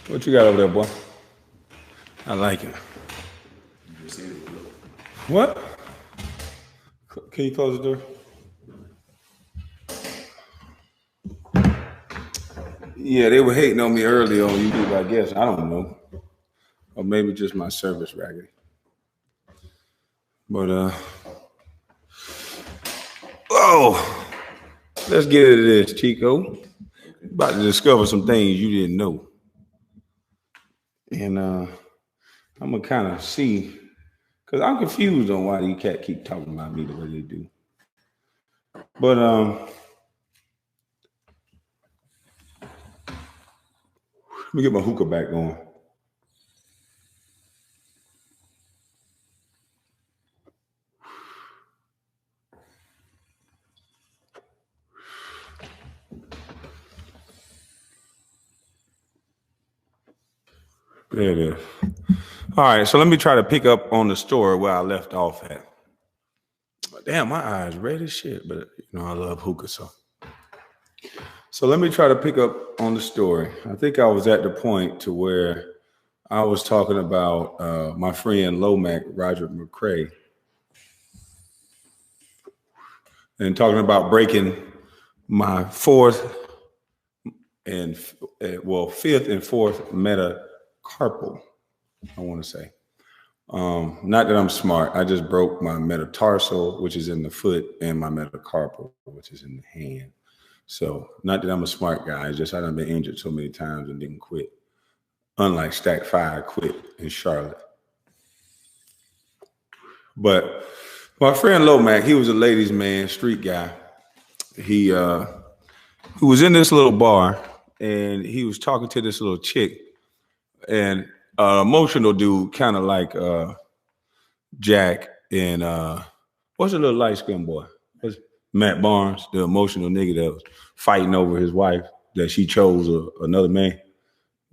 What you got over there, boy? I like it. What? Can you close the door? Yeah, they were hating on me earlier on YouTube, I guess. I don't know. Or maybe just my service raggedy. But, oh, let's get into this, Chico. About to discover some things you didn't know. And I'm going to kind of see, because I'm confused on why these cats keep talking about me the way they do. But, let me get my hookah back going. There it is. All right, so let me try to pick up on the story where I left off at. Damn, my eyes red as shit, but you know I love hookah, so let me try to pick up on the story. I think I was at the point to where I was talking about my friend Lomac, Roger McCrae, and talking about breaking my fifth and fourth metacarpal, I want to say. Not that I'm smart. I just broke my metatarsal, which is in the foot, and my metacarpal, which is in the hand. So not that I'm a smart guy. It's just I done been injured so many times and didn't quit. Unlike stak5 quit in Charlotte. But my friend Lomac, he was a ladies' man, street guy. He was in this little bar and he was talking to this little chick, and emotional dude, kind of like Jack and what's the little light skinned boy? What's Matt Barnes, the emotional nigga that was fighting over his wife that she chose another man.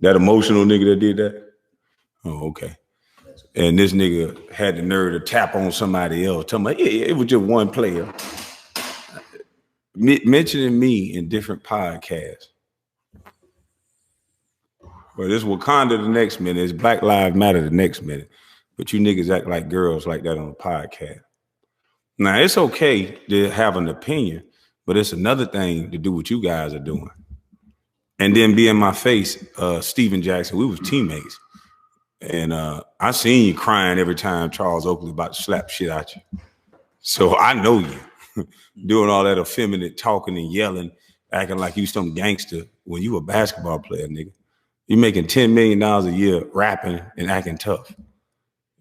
That emotional nigga that did that. Oh, okay. And this nigga had the nerve to tap on somebody else. Tell me, yeah, it was just one player. Mentioning me in different podcasts. Well, this Wakanda the next minute. It's Black Lives Matter the next minute. But you niggas act like girls like that on a podcast. Now, it's okay to have an opinion, but it's another thing to do what you guys are doing. And then be in my face, Steven Jackson. We was teammates. And I seen you crying every time Charles Oakley about to slap shit at you. So I know you. Doing all that effeminate talking and yelling, acting like you some gangster when you a basketball player, nigga. You making $10 million a year rapping and acting tough.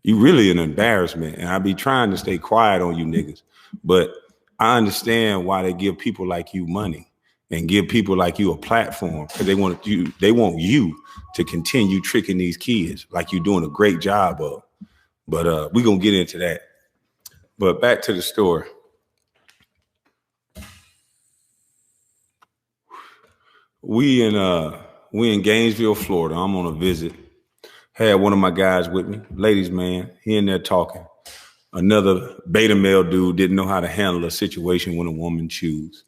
You really an embarrassment. And I be trying to stay quiet on you niggas. But I understand why they give people like you money and give people like you a platform, because they want you to continue tricking these kids like you're doing a great job of. But we're gonna get into that. But back to the story. We in Gainesville, Florida. I'm on a visit. Had one of my guys with me, ladies man. He in there talking. Another beta male dude didn't know how to handle a situation when a woman chews.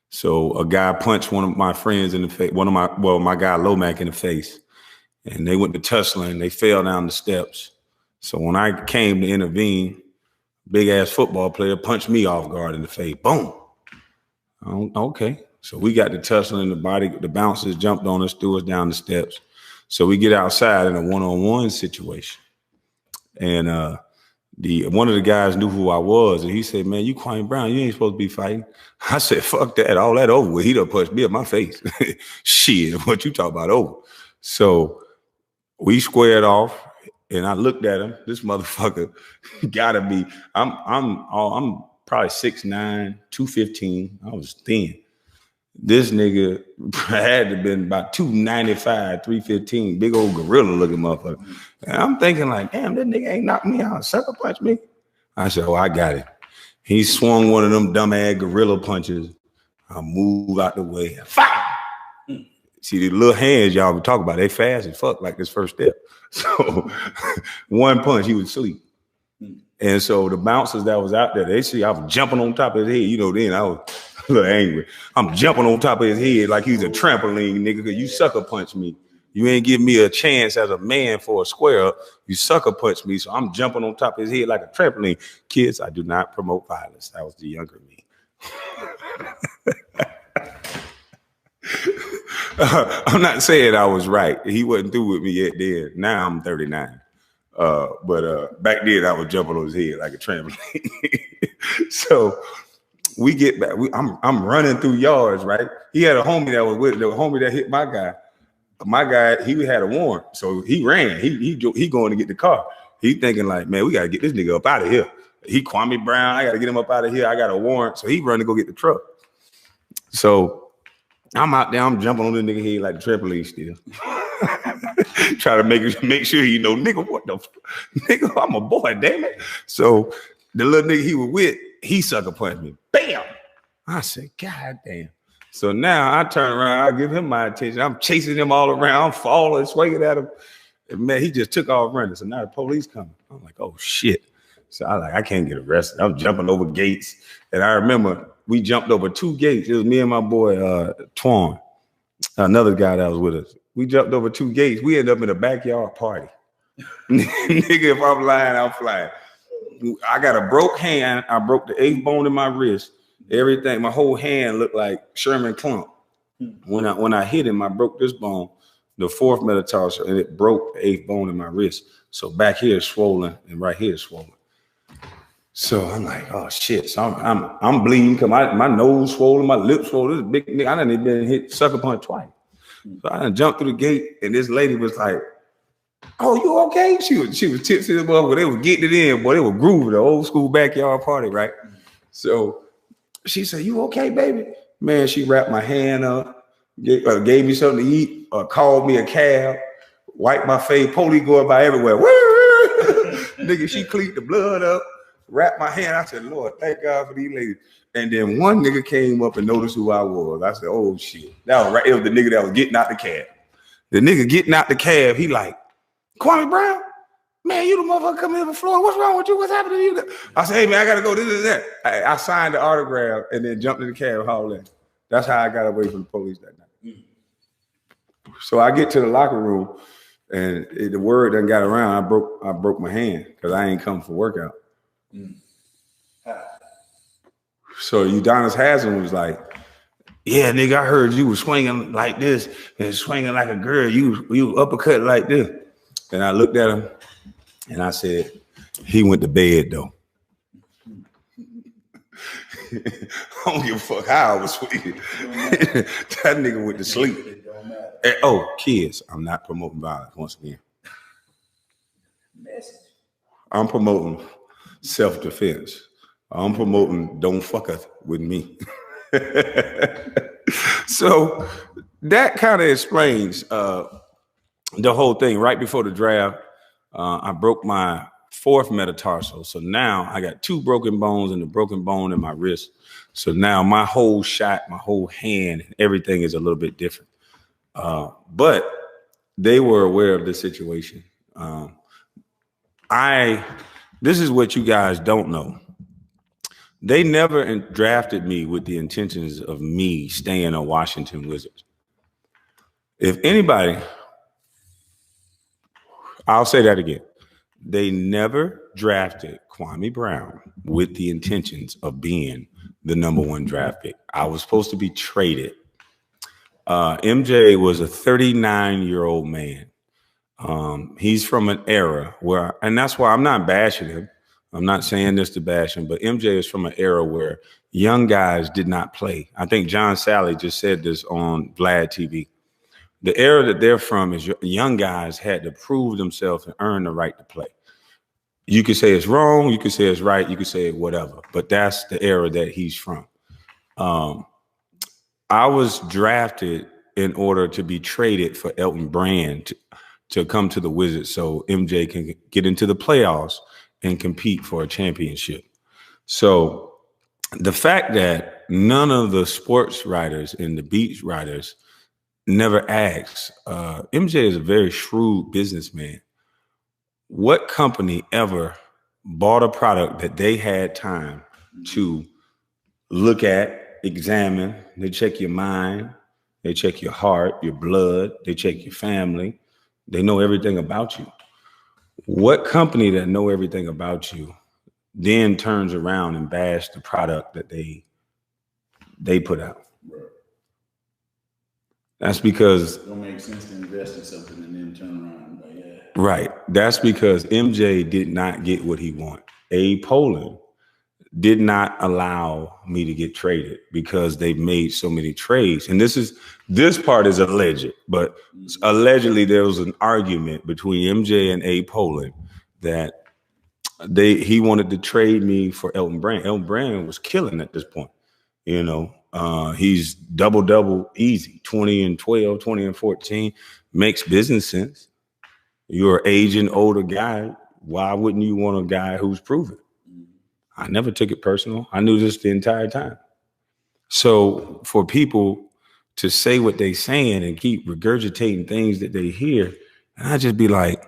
So a guy punched one of my friends in the face, my guy Lomac in the face, and they went to tussling. They fell down the steps. So when I came to intervene, big ass football player punched me off guard in the face. Boom. Okay. So we got to tussling. The bouncers jumped on us, threw us down the steps. So we get outside in a one-on-one situation. And one of the guys knew who I was, and he said, man, you KWAME Brown, you ain't supposed to be fighting. I said, fuck that, all that over with. He done punched me in my face. Shit, what you talk about over? So we squared off, and I looked at him. This motherfucker gotta be, I'm probably 6'9", 215. I was thin. This nigga had to have been about 295, 315, big old gorilla looking motherfucker. And I'm thinking like, damn, that nigga ain't knocked me out, sucker punch me. I said, oh, I got it. He swung one of them dumbass gorilla punches. I moved out the way. Fire! See, the little hands y'all be talking about, they fast as fuck like this first step. So one punch, he would sleep. And so the bouncers that was out there, they see I was jumping on top of his head. You know, then I a little angry. I'm jumping on top of his head like he's a trampoline, nigga, because you sucker punch me. You ain't give me a chance as a man for a square up. You sucker punch me, so I'm jumping on top of his head like a trampoline. Kids, I do not promote violence. That was the younger me. I'm not saying I was right. He wasn't through with me yet then. Now I'm 39. But back then I was jumping on his head like a trampoline. So we get back. I'm running through yards, right? He had a homie that was with the homie that hit my guy. My guy, he had a warrant, so he ran. He going to get the car. He thinking like, man, we gotta get this nigga up out of here. He KWAME Brown. I gotta get him up out of here. I got a warrant, so he run to go get the truck. So I'm out there. I'm jumping on the nigga head like the trampoline still. Try to make sure you know, nigga, what the nigga? I'm a boy, damn it. So the little nigga he was with, he sucker punched me. Bam! I said, God damn. So now I turn around, I give him my attention. I'm chasing him all around, I'm falling, swinging at him. And man, he just took off running. So now the police coming. I'm like, oh shit. So I can't get arrested. I'm jumping over gates. And I remember we jumped over 2 gates. It was me and my boy Twan, another guy that was with us. We jumped over 2 gates. We ended up in a backyard party. Nigga, if I'm lying, I'm flying. I got a broke hand. I broke the 8th bone in my wrist. Everything, my whole hand looked like Sherman Clump. When I hit him, I broke this bone, the 4th metatarsal, and it broke the 8th bone in my wrist. So back here is swollen and right here is swollen. So I'm like, oh shit. So I'm bleeding because my nose swollen, my lips swollen. This big nigga, I done even been hit sucker punch twice. So I done jumped through the gate, and this lady was like, oh, you okay? She was tipsy as well, but they were getting it in, boy. They were grooving, the old school backyard party, right? So she said, you okay, baby? Man, she wrapped my hand up, gave me something to eat, called me a cab, wiped my face, police going by everywhere. Nigga, she cleaned the blood up, wrapped my hand. I said, Lord, thank God for these ladies. And then one nigga came up and noticed who I was. I said, oh shit. That was right. It was the nigga that was getting out the cab. The nigga getting out the cab, he like, KWAME Brown? Man, you the motherfucker coming in the floor. What's wrong with you? What's happening to you? I said, hey, man, I got to go this and that. I signed the autograph and then jumped in the cab and hauled in. That's how I got away from the police that night. So I get to the locker room and the word done got around. I broke my hand because I ain't come for workout. So Udonis Haslam was like, yeah, nigga, I heard you was swinging like this and swinging like a girl. You uppercut like this. And I looked at him. And I said, he went to bed though. I don't give a fuck how I was swinging. That nigga went to sleep. And, oh, kids, I'm not promoting violence once again. I'm promoting self-defense. I'm promoting don't fuck with me. So that kind of explains the whole thing. Right before the draft, I broke my 4th metatarsal. So now I got 2 broken bones and a broken bone in my wrist. So now my whole shot, my whole hand, and everything is a little bit different. But they were aware of the situation. This is what you guys don't know. They never drafted me with the intentions of me staying a Washington Wizards. If anybody, I'll say that again. They never drafted KWAME Brown with the intentions of being the #1 draft pick. I was supposed to be traded. MJ was a 39-year-old man. He's from an era where, and that's why I'm not bashing him. I'm not saying this to bash him, but MJ is from an era where young guys did not play. I think John Sally just said this on Vlad TV. The era that they're from is young guys had to prove themselves and earn the right to play. You could say it's wrong, you could say it's right, you could say whatever, but that's the era that he's from. I was drafted in order to be traded for Elton Brand to come to the Wizards so MJ can get into the playoffs and compete for a championship. So the fact that none of the sports writers and the beat writers never asked, MJ is a very shrewd businessman. What company ever bought a product that they had time to look at, examine, they check your mind, they check your heart, your blood, they check your family. They know everything about you. What company that know everything about you then turns around and bash the product that they put out? Right. That's because it don't make sense to invest in something and then turn around. Like, yeah. Right. That's because MJ did not get what he wanted. Abe Poland did not allow me to get traded because they made so many trades. And this part is alleged, but allegedly there was an argument between MJ and Abe Poland that he wanted to trade me for Elton Brand. Elton Brand was killing at this point. He's double easy, 20 and 12, 20 and 14, makes business sense. You're an aging, older guy. Why wouldn't you want a guy who's proven? I never took it personal. I knew this the entire time. So for people to say what they saying and keep regurgitating things that they hear, and I just be like,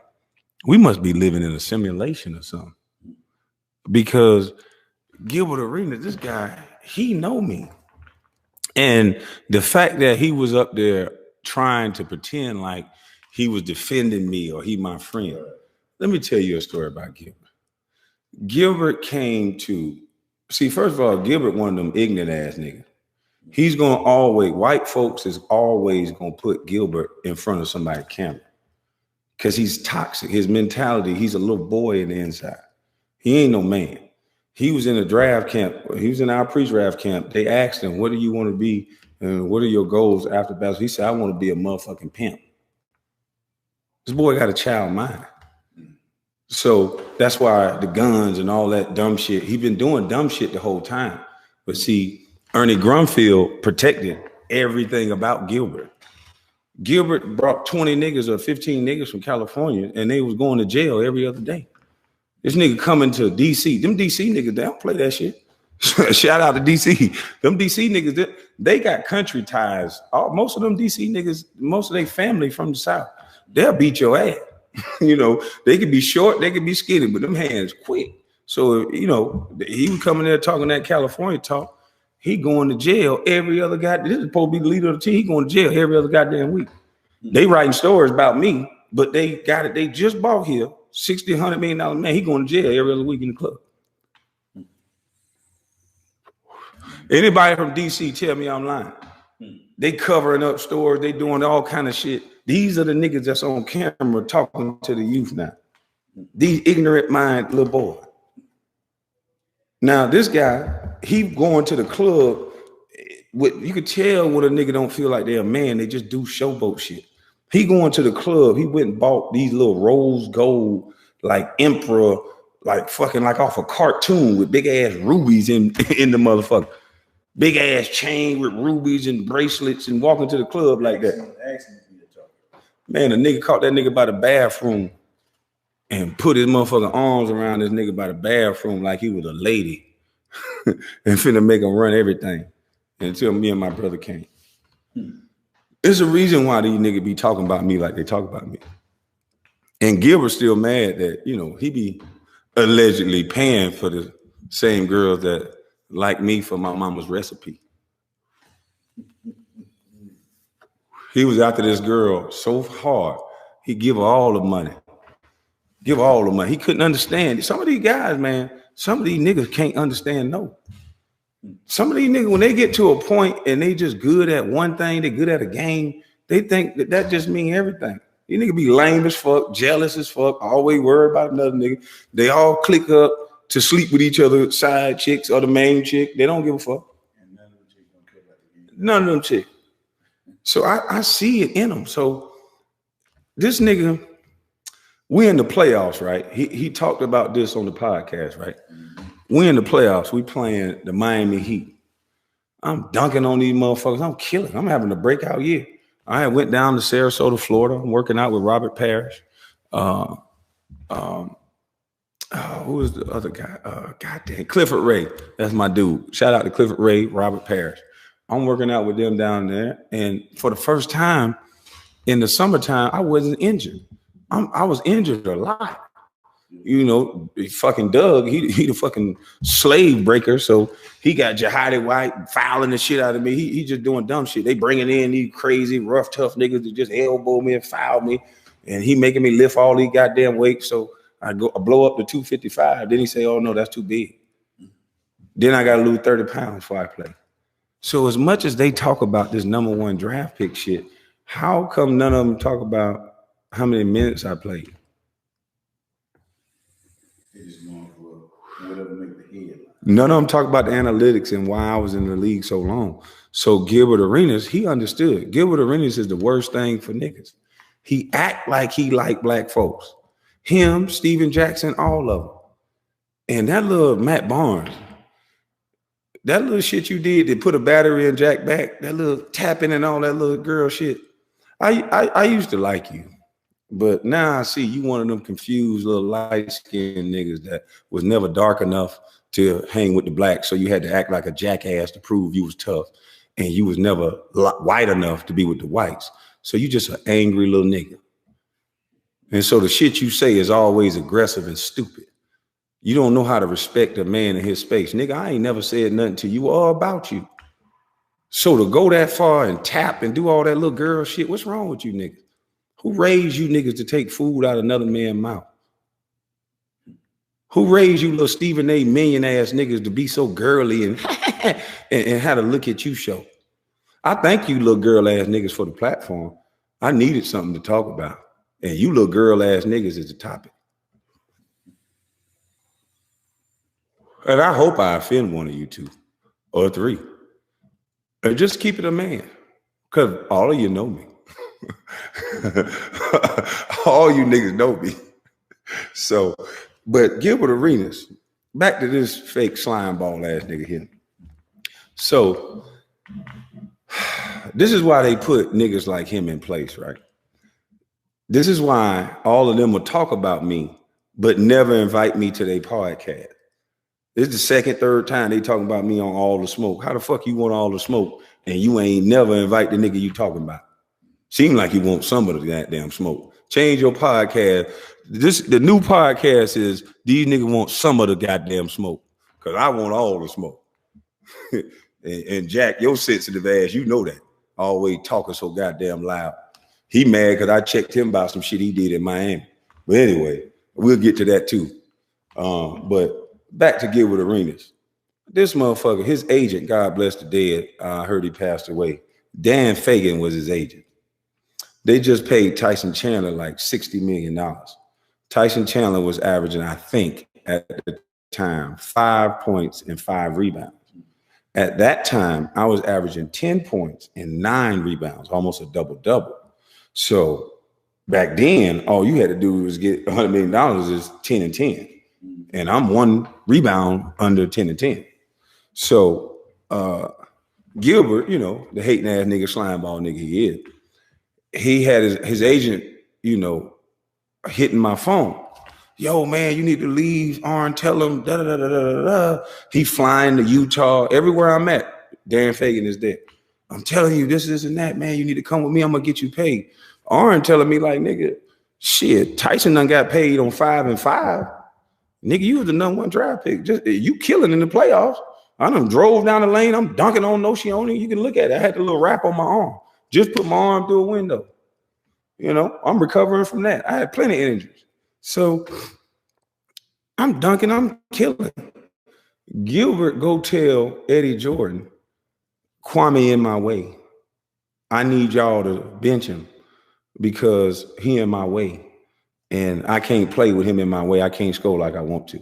we must be living in a simulation or something. Because Gilbert Arenas, this guy, he know me. And the fact that he was up there trying to pretend like he was defending me or he my friend. Let me tell you a story about Gilbert. Gilbert came to, first of all, Gilbert one of them ignorant ass niggas. He's going to always, white folks is always going to put Gilbert in front of somebody's camera because he's toxic. His mentality, he's a little boy in the inside. He ain't no man. He was in a draft camp. He was in our pre-draft camp. They asked him, what do you want to be? And what are your goals after basketball? He said, I want to be a motherfucking pimp. This boy got a child mind. So that's why the guns and all that dumb shit, he been doing dumb shit the whole time. But see, Ernie Grunfeld protected everything about Gilbert. Gilbert brought 20 niggas or 15 niggas from California and they was going to jail every other day. This nigga coming to DC. Them DC niggas, they don't play that shit. Shout out to DC. Them DC niggas, they got country ties. Most of them DC niggas, most of their family from the South, they'll beat your ass. They could be short, they could be skinny, but them hands quick. So, he was coming there talking that California talk. He going to jail every other guy. This is supposed to be the leader of the team. He going to jail every other goddamn week. They writing stories about me, but they got it. They just bought here $60, $100 million man. He going to jail every other week in the club. Anybody from DC tell me I'm lying. They covering up stores. They doing all kind of shit. These are the niggas that's on camera talking to the youth now. These ignorant mind little boy. Now this guy, he going to the club. You could tell when a nigga don't feel like they're a man. They just do showboat shit. He going to the club. He went and bought these little rose gold, like emperor, like fucking like off a cartoon with big ass rubies in the motherfucker. Big ass chain with rubies and bracelets and walking to the club like that. Man, a nigga caught that nigga by the bathroom and put his motherfucking arms around this nigga by the bathroom like he was a lady and finna make him run everything until me and my brother came. There's a reason why these niggas be talking about me like they talk about me. And Gilbert's still mad that, he be allegedly paying for the same girls that like me for my mama's recipe. He was after this girl so hard, he give her all the money. He couldn't understand. Some of these guys, man, some of these niggas can't understand no. Some of these niggas, when they get to a point and they just good at one thing, they good at a game, they think that just means everything. These niggas be lame as fuck, jealous as fuck, always worried about another nigga. They all click up to sleep with each other, side chicks or the main chick. They don't give a fuck. And none of them chicks don't care about the game. None of them chicks. So I see it in them. So this nigga, we in the playoffs, right? He talked about this on the podcast, right? We in the playoffs. We playing the Miami Heat. I'm dunking on these motherfuckers. I'm killing. I'm having a breakout year. I went down to Sarasota, Florida. I'm working out with Robert Parrish. Who was the other guy? Goddamn, Clifford Ray. That's my dude. Shout out to Clifford Ray, Robert Parrish. I'm working out with them down there. And for the first time in the summertime, I wasn't injured. I was injured a lot. You know, fucking Doug, he the fucking slave breaker. So he got Jihadi White fouling the shit out of me. He just doing dumb shit. They bringing in these crazy, rough, tough niggas to just elbow me and foul me. And he making me lift all these goddamn weights. So I blow up to 255. Then he say, oh no, that's too big. Then I got to lose 30 pounds before I play. So as much as they talk about this #1 draft pick shit, how come none of them talk about how many minutes I played? None of them talk about the analytics and why I was in the league so long. So Gilbert Arenas, he understood. Gilbert Arenas is the worst thing for niggas. He act like he like black folks. Him, Steven Jackson, all of them. And that little Matt Barnes, that little shit you did to put a battery in Jack back, that little tapping and all that little girl shit. I used to like you. But now I see you one of them confused little light-skinned niggas that was never dark enough to hang with the blacks, so you had to act like a jackass to prove you was tough, and you was never white enough to be with the whites. So you just an angry little nigga. And so the shit you say is always aggressive and stupid. You don't know how to respect a man in his space. Nigga, I ain't never said nothing to you or about you. So to go that far and tap and do all that little girl shit, what's wrong with you niggas? Who raised you niggas to take food out of another man's mouth? Who raised you little Stephen A. million ass niggas to be so girly and and how to look at you show? I thank you little girl ass niggas for the platform. I needed something to talk about. And you little girl ass niggas is the topic. And I hope I offend one of you two or three. And just keep it a man. Because all of you know me. All you niggas know me. So, but Gilbert Arenas, back to this fake slime ball ass nigga here. So, this is why they put niggas like him in place, right? This is why all of them will talk about me, but never invite me to their podcast. This is the second, third time they talking about me on All the Smoke. How the fuck you want all the smoke and you ain't never invite the nigga you talking about? Seem like you want some of the goddamn smoke. Change your podcast. The new podcast is these niggas want some of the goddamn smoke. Cause I want all the smoke. and Jack, your sensitive ass, you know that. Always talking so goddamn loud. He mad because I checked him about some shit he did in Miami. But anyway, we'll get to that too. But back to Gilbert Arenas. This motherfucker, his agent, God bless the dead, I heard he passed away. Dan Fagan was his agent. They just paid Tyson Chandler like $60 million. Tyson Chandler was averaging, I think, at the time, 5 points and 5 rebounds. At that time, I was averaging 10 points and 9 rebounds, almost a double-double. So back then, all you had to do was get $100 million is 10 and 10. And I'm 1 rebound under 10 and 10. So Gilbert, you know, the hating ass nigga, slime ball nigga he is, he had his agent, you know, hitting my phone. Yo, man, you need to leave. Arn, tell him, da da da da da da. He flying to Utah. Everywhere I'm at, Dan Fagan is there. I'm telling you, this, and that, man. You need to come with me. I'm gonna get you paid. Arn telling me, like, nigga, shit, Tyson done got paid on 5 and 5. Nigga, you was the #1 draft pick. Just you killing in the playoffs. I done drove down the lane. I'm dunking on Nochioni. You can look at it. I had the little wrap on my arm. Just put my arm through a window. You know, I'm recovering from that. I had plenty of injuries. So I'm dunking, I'm killing. Gilbert go tell Eddie Jordan, Kwame in my way. I need y'all to bench him because he in my way. And I can't play with him in my way. I can't score like I want to.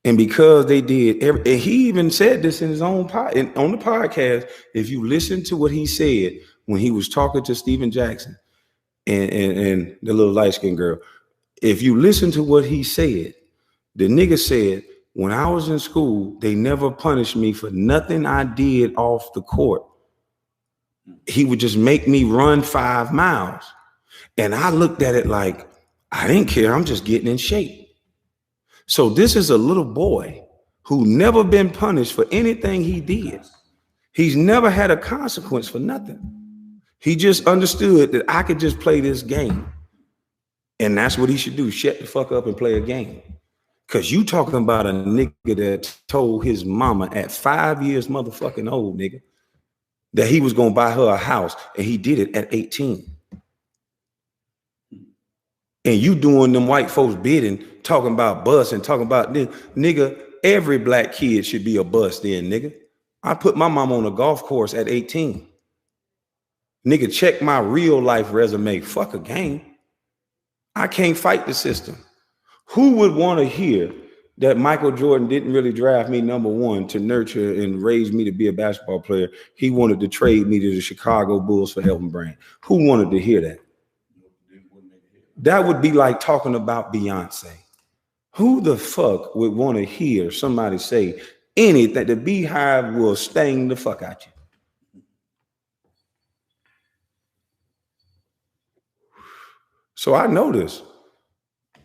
And because they did, and he even said this in his own on the podcast. If you listen to what he said when he was talking to Steven Jackson and the little light-skinned girl, if you listen to what he said, the nigga said, when I was in school, they never punished me for nothing I did off the court. He would just make me run 5 miles. And I looked at it like, I didn't care. I'm just getting in shape. So this is a little boy who never been punished for anything he did. He's never had a consequence for nothing. He just understood that I could just play this game. And that's what he should do. Shut the fuck up and play a game. Cause you talking about a nigga that told his mama at 5 years motherfucking old, nigga, that he was gonna buy her a house, and he did it at 18. And you doing them white folks bidding, talking about bus and talking about this, nigga, every black kid should be a bus then, nigga. I put my mom on a golf course at 18. Nigga, check my real life resume. Fuck a game. I can't fight the system. Who would want to hear that Michael Jordan didn't really draft me number one to nurture and raise me to be a basketball player? He wanted to trade me to the Chicago Bulls for Elton Brand. Who wanted to hear that? That would be like talking about Beyonce. Who the fuck would want to hear somebody say anything? The Beehive will sting the fuck out you. So I know this.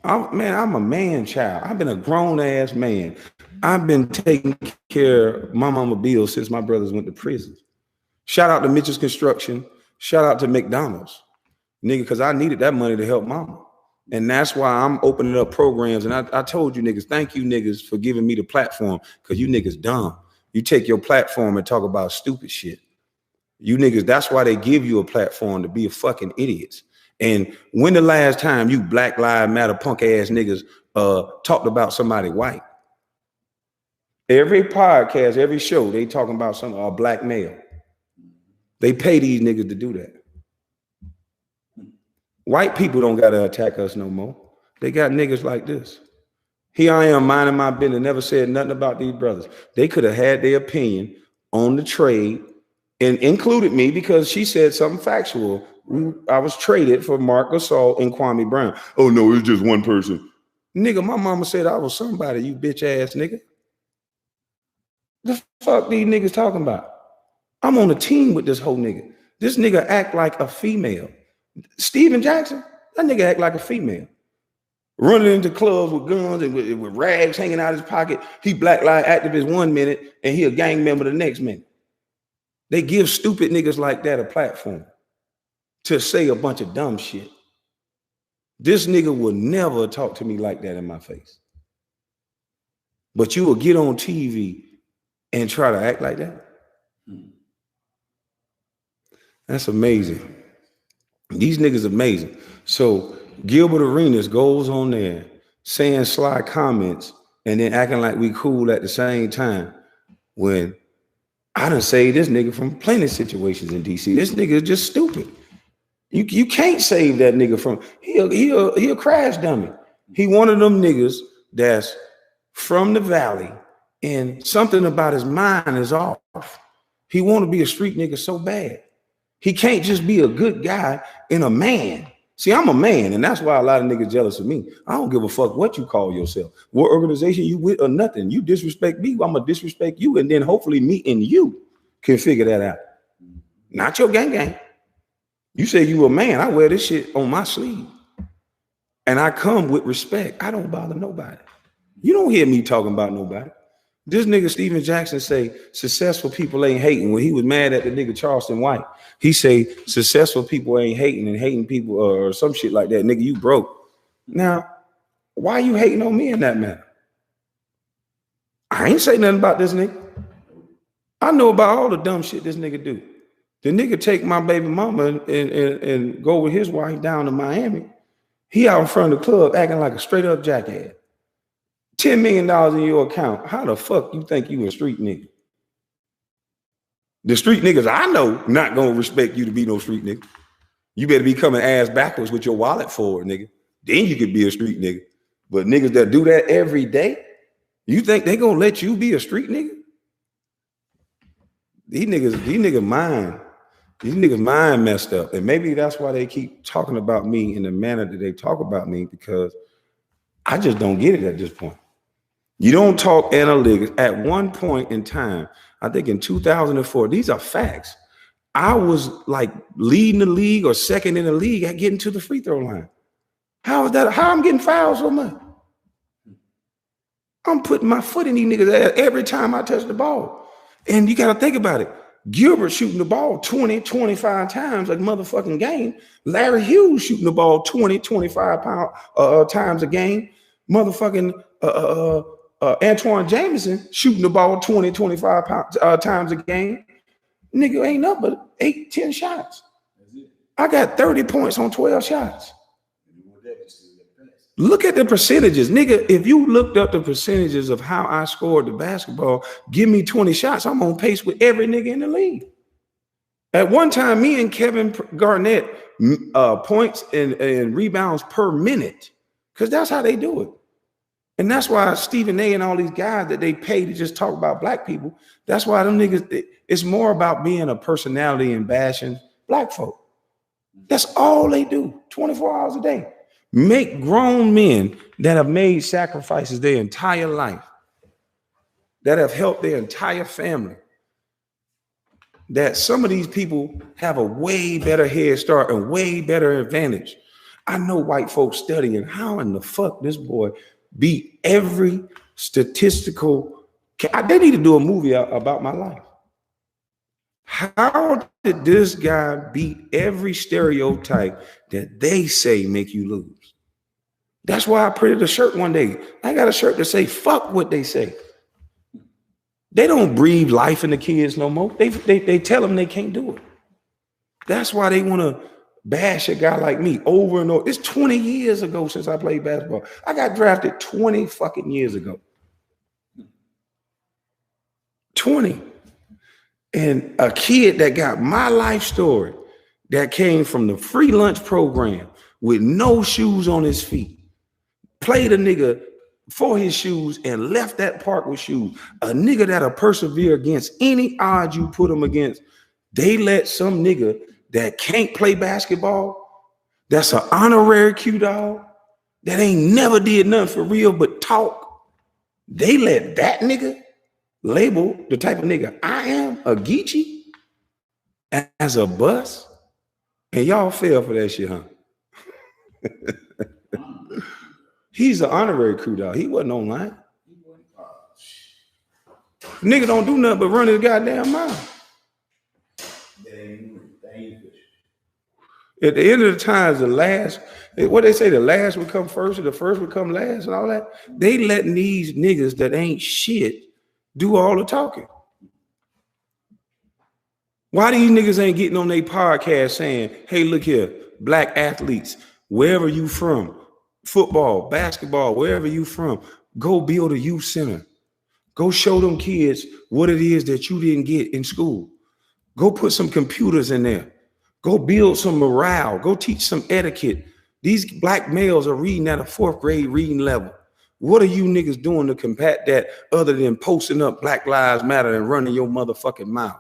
I'm a man child. I've been a grown ass man. I've been taking care of my mama Bill since my brothers went to prison. Shout out to Mitchell's Construction. Shout out to McDonald's, nigga, because I needed that money to help mama. And that's why I'm opening up programs. And I told you niggas, thank you niggas for giving me the platform, because you niggas dumb. You take your platform and talk about stupid shit. You niggas, that's why they give you a platform, to be a fucking idiots. And when the last time you Black Lives Matter punk ass niggas talked about somebody white? Every podcast, every show, they talking about some black male. They pay these niggas to do that. White people don't gotta attack us no more. They got niggas like this. Here I am minding my business, never said nothing about these brothers. They could have had their opinion on the trade and included me, because she said something factual. I was traded for Marc Gasol and KWAME Brown. Oh no, it's just one person. Nigga, my mama said I was somebody, you bitch ass nigga. The fuck these niggas talking about? I'm on a team with this whole nigga. This nigga act like a female. Steven Jackson, that nigga act like a female. Running into clubs with guns and with rags hanging out his pocket. He Black Lives activist 1 minute and he a gang member the next minute. They give stupid niggas like that a platform to say a bunch of dumb shit. This nigga will never talk to me like that in my face. But you will get on TV and try to act like that. That's amazing. These niggas amazing. So Gilbert Arenas goes on there saying sly comments and then acting like we cool at the same time, when I done saved this nigga from plenty of situations in DC. This nigga is just stupid. You can't save that nigga from, he'll crash dummy. He one of them niggas that's from the valley and something about his mind is off. He want to be a street nigga so bad. He can't just be a good guy and a man. See, I'm a man, and that's why a lot of niggas jealous of me. I don't give a fuck what you call yourself, what organization you with or nothing. You disrespect me, I'm gonna disrespect you, and then hopefully me and you can figure that out. Not your gang. You say you a man, I wear this shit on my sleeve. And I come with respect. I don't bother nobody. You don't hear me talking about nobody. This nigga Steven Jackson say successful people ain't hating. When he was mad at the nigga Charleston White, he say successful people ain't hating, and hating people or some shit like that. Nigga, you broke. Now, why you hating on me in that matter? I ain't say nothing about this nigga. I know about all the dumb shit this nigga do. The nigga take my baby mama and go with his wife down to Miami. He out in front of the club acting like a straight up jackass. $10 million in your account. How the fuck you think you a street nigga? The street niggas I know not gonna respect you to be no street nigga. You better be coming ass backwards with your wallet forward, nigga. Then you could be a street nigga. But niggas that do that every day, you think they gonna let you be a street nigga? These niggas mind messed up. And maybe that's why they keep talking about me in the manner that they talk about me, because I just don't get it at this point. You don't talk analytics. At one point in time, I think in 2004, these are facts. I was like leading the league or second in the league at getting to the free throw line. How is that? How I'm getting fouled so much? I'm putting my foot in these niggas' ass every time I touch the ball. And you got to think about it. Gilbert shooting the ball 20, 25 times a motherfucking game. Larry Hughes shooting the ball 20, 25 times a game. Motherfucking Antoine Jameson shooting the ball 20, 25 times a game. Nigga ain't up but 8, 10 shots. I got 30 points on 12 shots. Look at the percentages. Nigga, if you looked up the percentages of how I scored the basketball, give me 20 shots, I'm on pace with every nigga in the league. At one time, me and Kevin Garnett points and rebounds per minute, because that's how they do it. And that's why Stephen A. and all these guys that they pay to just talk about black people, that's why them niggas, it's more about being a personality and bashing black folk. That's all they do, 24 hours a day. Make grown men that have made sacrifices their entire life, that have helped their entire family, that some of these people have a way better head start and way better advantage. I know white folks studying how in the fuck this boy beat every statistical. They need to do a movie about my life. How did this guy beat every stereotype that they say make you lose? That's why I printed a shirt one day. I got a shirt that say, fuck what they say. They don't breathe life in the kids no more. They tell them they can't do it. That's why they want to bash a guy like me over and over. It's 20 years ago since I played basketball. I got drafted 20 fucking years ago. 20. And a kid that got my life story, that came from the free lunch program with no shoes on his feet, played a nigga for his shoes and left that park with shoes. A nigga that'll persevere against any odds you put him against. They let some nigga that can't play basketball, that's an honorary Q dog, that ain't never did nothing for real but talk. They let that nigga label the type of nigga I am, a Geechee, as a bus. And y'all fell for that shit, huh? He's an honorary crew dog. He wasn't online. Nigga don't do nothing but run his goddamn mouth. At the end of the time, the last, what they say, the last would come first or the first would come last and all that. They letting these niggas that ain't shit do all the talking. Why these niggas ain't getting on their podcast saying, hey, look here, black athletes, wherever you from, football, basketball, wherever you from, go build a youth center. Go show them kids what it is that you didn't get in school. Go put some computers in there. Go build some morale. Go teach some etiquette. These black males are reading at a 4th grade reading level. What are you niggas doing to combat that other than posting up Black Lives Matter and running your motherfucking mouth?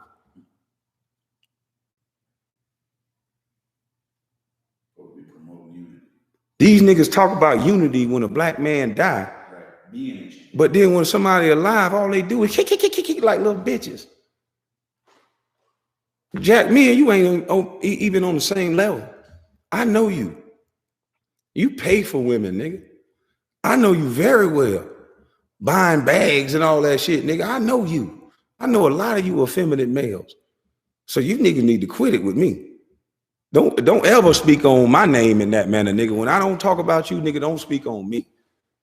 These niggas talk about unity when a black man die. But then when somebody alive, all they do is kick like little bitches. Jack, me and you ain't even on the same level. I know you. You pay for women, nigga. I know you very well. Buying bags and all that shit, nigga. I know you. I know a lot of you effeminate males. So you niggas need to quit it with me. Don't ever speak on my name in that manner, nigga. When I don't talk about you, nigga, don't speak on me.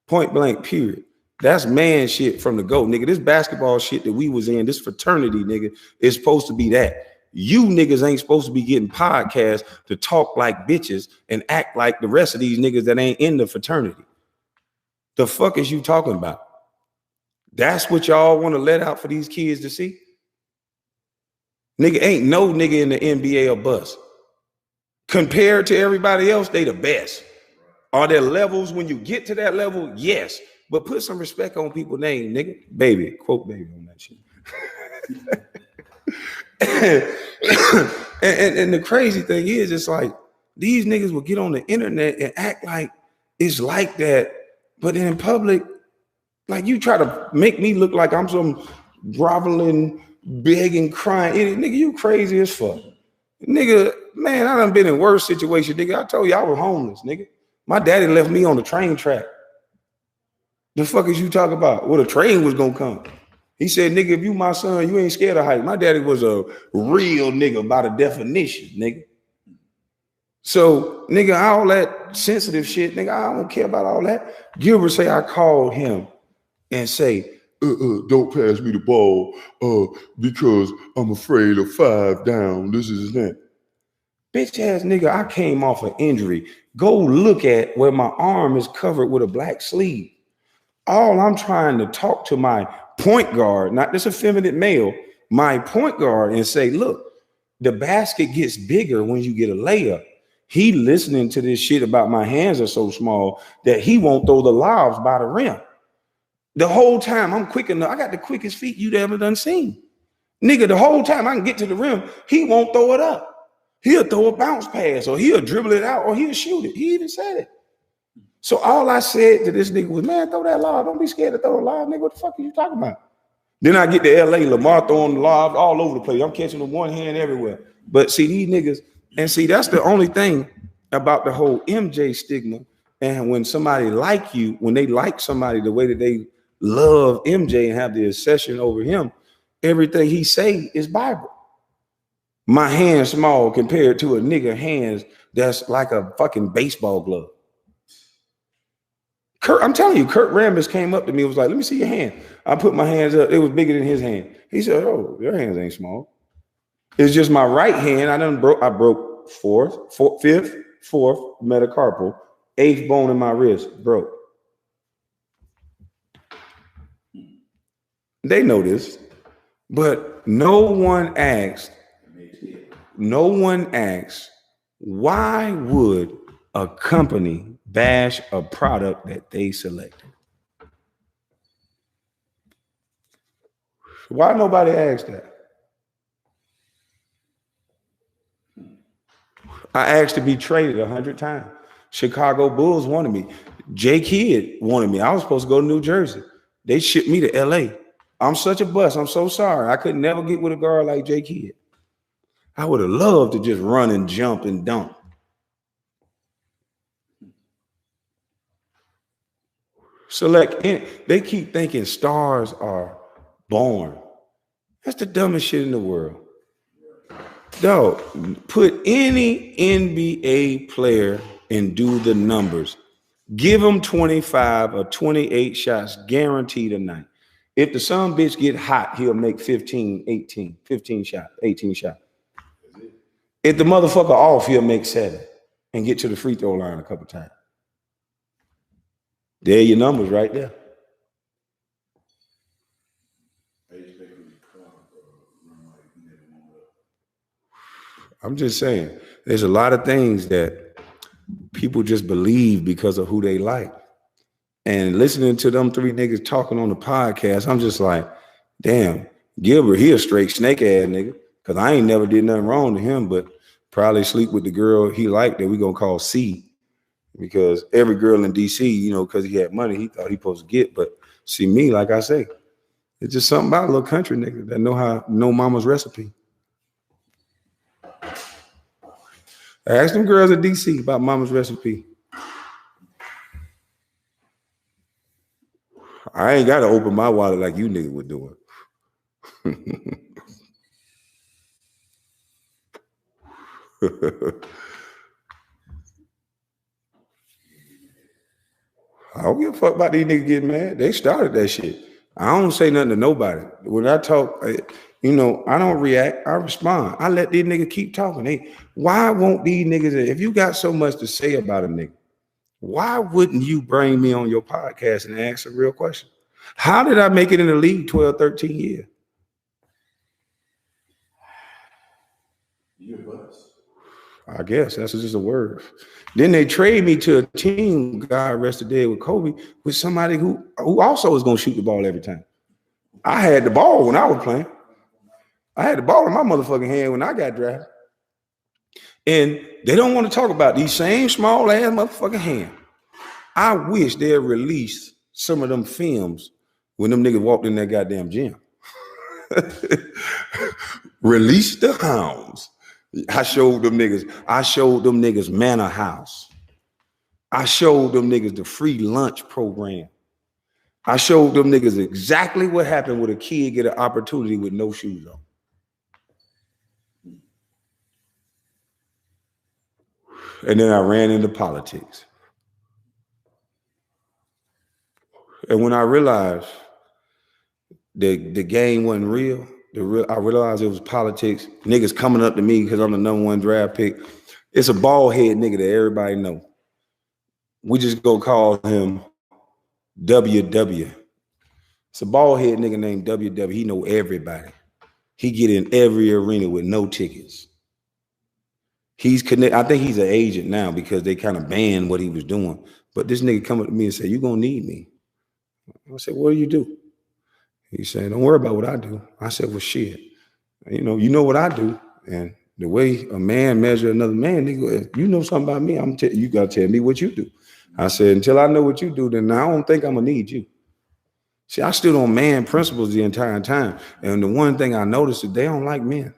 Point blank, period. That's man shit from the go, nigga. This basketball shit that we was in, this fraternity, nigga, is supposed to be that. You niggas ain't supposed to be getting podcasts to talk like bitches and act like the rest of these niggas that ain't in the fraternity. The fuck is you talking about? That's what y'all want to let out for these kids to see? Nigga, ain't no nigga in the NBA a bust. Compared to everybody else, they the best. Are there levels when you get to that level? Yes. But put some respect on people's name, nigga. Baby, quote baby on that shit. and the crazy thing is, it's like these niggas will get on the internet and act like it's like that. But in public, like you try to make me look like I'm some groveling, begging, crying idiot. Nigga, you crazy as fuck. Nigga, man, I done been in worse situations, nigga. I told you I was homeless, nigga. My daddy left me on the train track. The fuck is you talking about? Well, the train was gonna come. He said, nigga, if you my son, you ain't scared of height. My daddy was a real nigga by the definition, nigga. So, nigga, all that sensitive shit, nigga, I don't care about all that. Gilbert say I called him and say, don't pass me the ball because I'm afraid of 5 down. This is that. Bitch ass nigga, I came off an injury. Go look at where my arm is covered with a black sleeve. All I'm trying to talk to my point guard, not this effeminate male, my point guard, and say, look, the basket gets bigger when you get a layup. He listening to this shit about my hands are so small that he won't throw the lobs by the rim. The whole time I'm quick enough. I got the quickest feet you'd ever done seen. Nigga, the whole time I can get to the rim, he won't throw it up. He'll throw a bounce pass or he'll dribble it out or he'll shoot it. He even said it. So all I said to this nigga was, man, throw that lob. Don't be scared to throw a lob, nigga. What the fuck are you talking about? Then I get to LA, Lamar throwing the lob all over the place. I'm catching with one hand everywhere. But see, these niggas, and see, that's the only thing about the whole MJ stigma. And when somebody like you, when they like somebody the way that they love MJ and have the obsession over him, everything he say is Bible. My hand small compared to a nigga hands that's like a fucking baseball glove. I'm telling you, Kurt Rambis came up to me and was like, let me see your hand. I put my hands up. It was bigger than his hand. He said, oh, your hands ain't small. It's just my right hand. I broke fifth, fourth metacarpal, 8th bone in my wrist broke. They know this, but no one asked, why would a company bash a product that they selected? Why nobody asked that? I asked to be traded 100 times. Chicago Bulls wanted me. J Kidd wanted me. I was supposed to go to New Jersey. They shipped me to LA. I'm such a bust. I'm so sorry. I could never get with a guard like J Kidd. I would have loved to just run and jump and dunk. They keep thinking stars are born. That's the dumbest shit in the world. Dog, put any NBA player and do the numbers. Give them 25 or 28 shots guaranteed a night. If the son bitch get hot, he'll make 15 shots, 18 shots. If the motherfucker off, he'll make 7 and get to the free throw line a couple times. There are your numbers right there. I'm just saying, there's a lot of things that people just believe because of who they like. And listening to them 3 niggas talking on the podcast, I'm just like, damn, Gilbert, he a straight snake ass nigga. Cause I ain't never did nothing wrong to him, but probably sleep with the girl he liked that we gonna call C. Because every girl in DC, you know, because he had money, he thought he supposed to get. But see me, like I say, it's just something about a little country nigga that know mama's recipe. Ask them girls in DC about mama's recipe. I ain't got to open my wallet like you niggas were doing. I don't give a fuck about these niggas getting mad. They started that shit. I don't say nothing to nobody. When I talk, you know, I don't react. I respond. I let these niggas keep talking. Why won't these niggas, if you got so much to say about a nigga, why wouldn't you bring me on your podcast and ask a real question? How did I make it in the league 12, 13 years? You're a bust. I guess that's just a word. Then they trade me to a team, God rest the dead, with Kobe, with somebody who also is going to shoot the ball every time. I had the ball when I was playing. I had the ball in my motherfucking hand when I got drafted. And they don't want to talk about these same small ass motherfucking hands. I wish they'd release some of them films when them niggas walked in that goddamn gym. Release the hounds. I showed them niggas Manor House. I showed them niggas the free lunch program. I showed them niggas exactly what happened when a kid get an opportunity with no shoes on. And then I ran into politics. And when I realized the game wasn't real, I realized it was politics. Niggas coming up to me because I'm the #1 draft pick. It's a bald head nigga that everybody know. We just go call him WW. It's a bald head nigga named WW. He know everybody. He get in every arena with no tickets. He's connect. I think he's an agent now because they kind of banned what he was doing. But this nigga come up to me and say, "You gonna need me?" I said, "What do you do?" He said, "Don't worry about what I do." I said, "Well, shit. You know what I do, and the way a man measure another man, nigga, you know something about me. You gotta tell me what you do." I said, "Until I know what you do, then I don't think I'm gonna need you." See, I stood on man principles the entire time, and the one thing I noticed is they don't like men.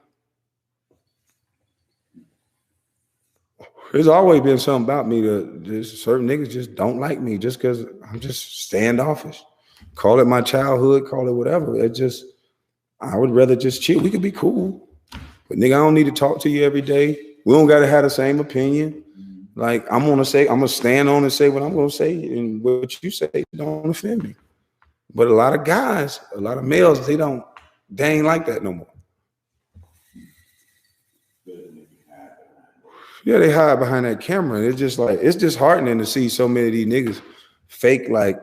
There's always been something about me that just certain niggas just don't like me just because I'm just standoffish. Call it my childhood, call it whatever. I would rather just chill. We could be cool. But nigga, I don't need to talk to you every day. We don't gotta have the same opinion. Like I'm gonna stand on and say what I'm gonna say, and what you say don't offend me. But a lot of guys, a lot of males, they ain't like that no more. Yeah, they hide behind that camera. It's disheartening to see so many of these niggas fake like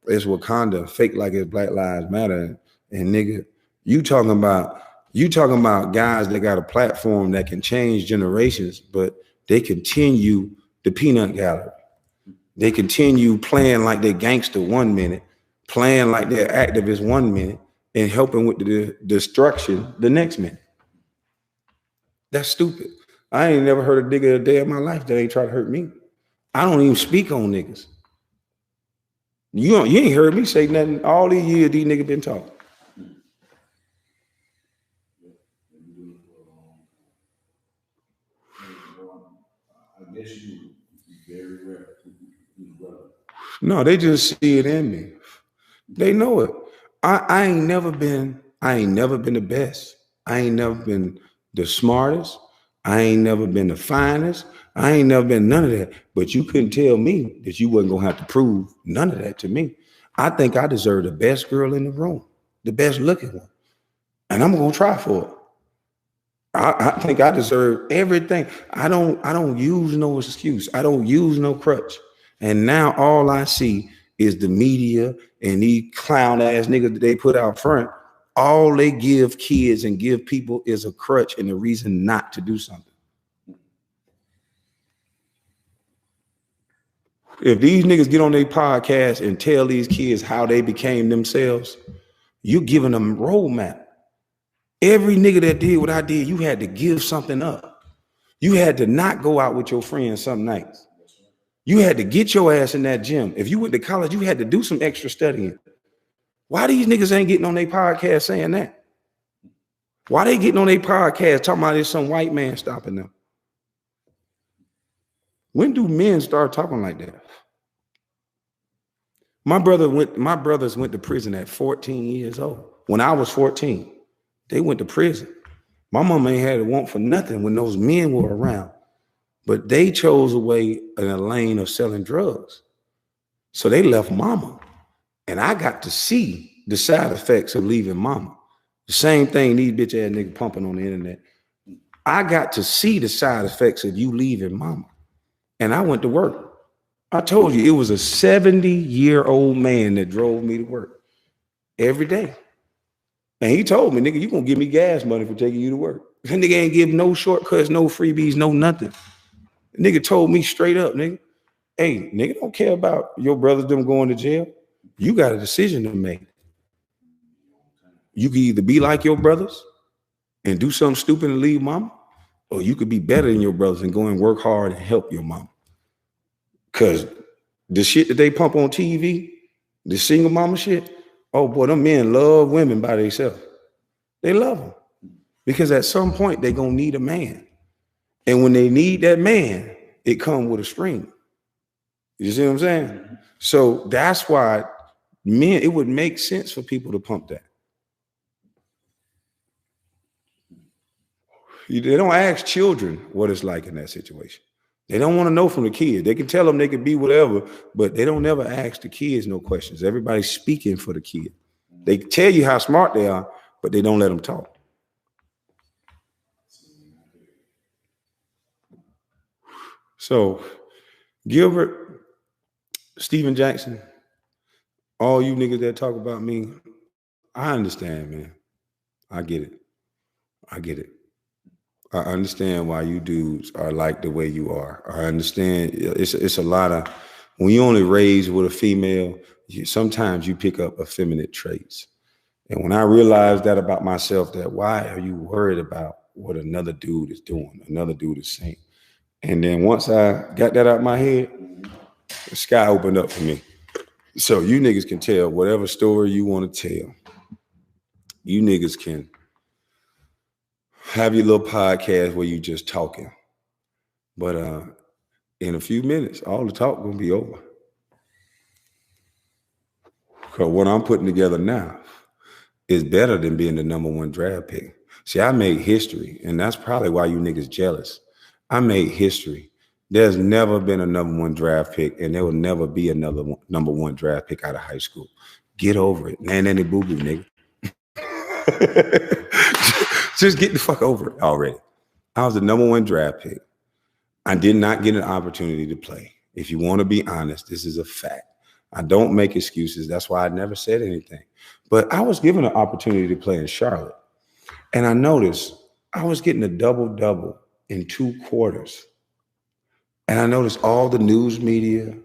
it's Wakanda, fake like it's Black Lives Matter. And nigga, you talking about guys that got a platform that can change generations, but they continue the peanut gallery. They continue playing like they're gangster 1 minute, playing like they're activists 1 minute, and helping with the destruction the next minute. That's stupid. I ain't never heard a nigga a day in my life that ain't try to hurt me. I don't even speak on niggas. You ain't heard me say nothing all these years these niggas been talking. I guess you very rare. No, they just see it in me. They know it. I ain't never been the best. I ain't never been the smartest. I ain't never been the finest. I ain't never been none of that. But you couldn't tell me that you wasn't gonna have to prove none of that to me. I think I deserve the best girl in the room, the best looking one. And I'm gonna try for it. I think I deserve everything. I don't use no excuse. I don't use no crutch. And now all I see is the media and these clown ass niggas that they put out front. All they give kids and give people is a crutch and a reason not to do something. If these niggas get on their podcast and tell these kids how they became themselves, you giving them a roadmap. Every nigga that did what I did, you had to give something up. You had to not go out with your friends some nights. You had to get your ass in that gym. If you went to college, you had to do some extra studying. Why these niggas ain't getting on their podcast saying that? Why they getting on their podcast talking about there's some white man stopping them? When do men start talking like that? My brothers went to prison at 14 years old. When I was 14, they went to prison. My mama ain't had to want for nothing when those men were around, but they chose a way in a lane of selling drugs. So they left mama, and I got to see the side effects of leaving mama. The same thing these bitch ass niggas pumping on the internet. I got to see the side effects of you leaving mama, and I went to work. I told you it was a 70-year-old man that drove me to work every day. And he told me, nigga, you gonna give me gas money for taking you to work. That nigga ain't give no shortcuts, no freebies, no nothing. The nigga told me straight up, nigga, hey, nigga, don't care about your brothers them going to jail. You got a decision to make. You can either be like your brothers and do something stupid and leave mama, or you could be better than your brothers and go and work hard and help your mama. Cause the shit that they pump on TV, the single mama shit, oh boy, them men love women by themselves. They love them. Because at some point they're gonna need a man. And when they need that man, it comes with a string. You see what I'm saying? So that's why Men, it would make sense for people to pump that. They don't ask children what it's like in that situation. They don't want to know from the kids. They can tell them they can be whatever, but they don't never ask the kids no questions. Everybody's speaking for the kid. They tell you how smart they are, but they don't let them talk. So, Gilbert, Stephen Jackson, all you niggas that talk about me, I understand, man. I get it. I get it. I understand why you dudes are like the way you are. I understand it's a lot of, when you only raised with a female, sometimes you pick up effeminate traits. And when I realized that about myself, that why are you worried about what another dude is doing, another dude is saying? And then once I got that out of my head, the sky opened up for me. So you niggas can tell whatever story you want to tell. You niggas can have your little podcast where you just talking. But in a few minutes, all the talk gonna be over. Because what I'm putting together now is better than being the #1 draft pick. See, I made history, and that's probably why you niggas jealous. I made history. There's never been a #1 draft pick, and there will never be another #1 draft pick out of high school. Get over it. Nanny boo-boo, nigga. Just get the fuck over it already. I was the #1 draft pick. I did not get an opportunity to play. If you want to be honest, this is a fact. I don't make excuses. That's why I never said anything. But I was given an opportunity to play in Charlotte. And I noticed I was getting a double-double in 2 quarters. And I noticed all the news media,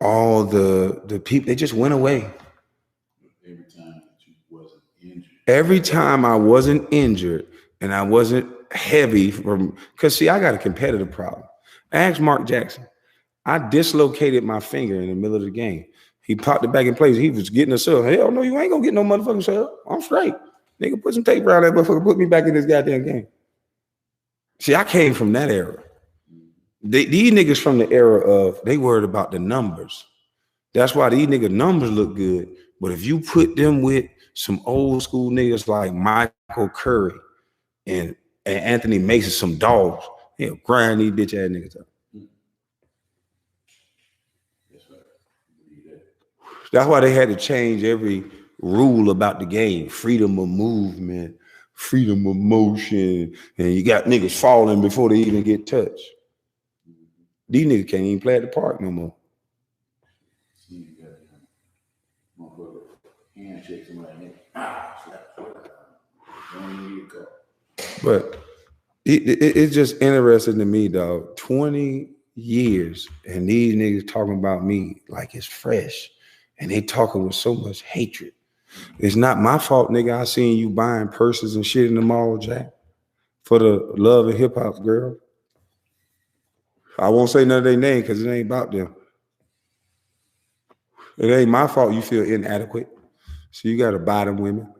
all the people, they just went away. Every time that you wasn't injured. Every time I wasn't injured and I wasn't heavy from, because see, I got a competitive problem. Ask Mark Jackson. I dislocated my finger in the middle of the game. He popped it back in place. He was getting a sub. Hell no, you ain't gonna get no motherfucking sub. I'm straight. Nigga, put some tape around that motherfucker, put me back in this goddamn game. See, I came from that era. These niggas from the era of, they worried about the numbers. That's why these nigga numbers look good. But if you put them with some old school niggas like Michael Curry and Anthony Mason, some dogs, he'll grind these bitch ass niggas up. That's why they had to change every rule about the game. Freedom of movement, freedom of motion, and you got niggas falling before they even get touched. These niggas can't even play at the park no more. But it's just interesting to me, dog. 20 years and these niggas talking about me like it's fresh. And they talking with so much hatred. It's not my fault, nigga. I seen you buying purses and shit in the mall, Jack, for the love of hip hop, girl. I won't say none of their name because it ain't about them. It ain't my fault you feel inadequate. So you got to buy them women.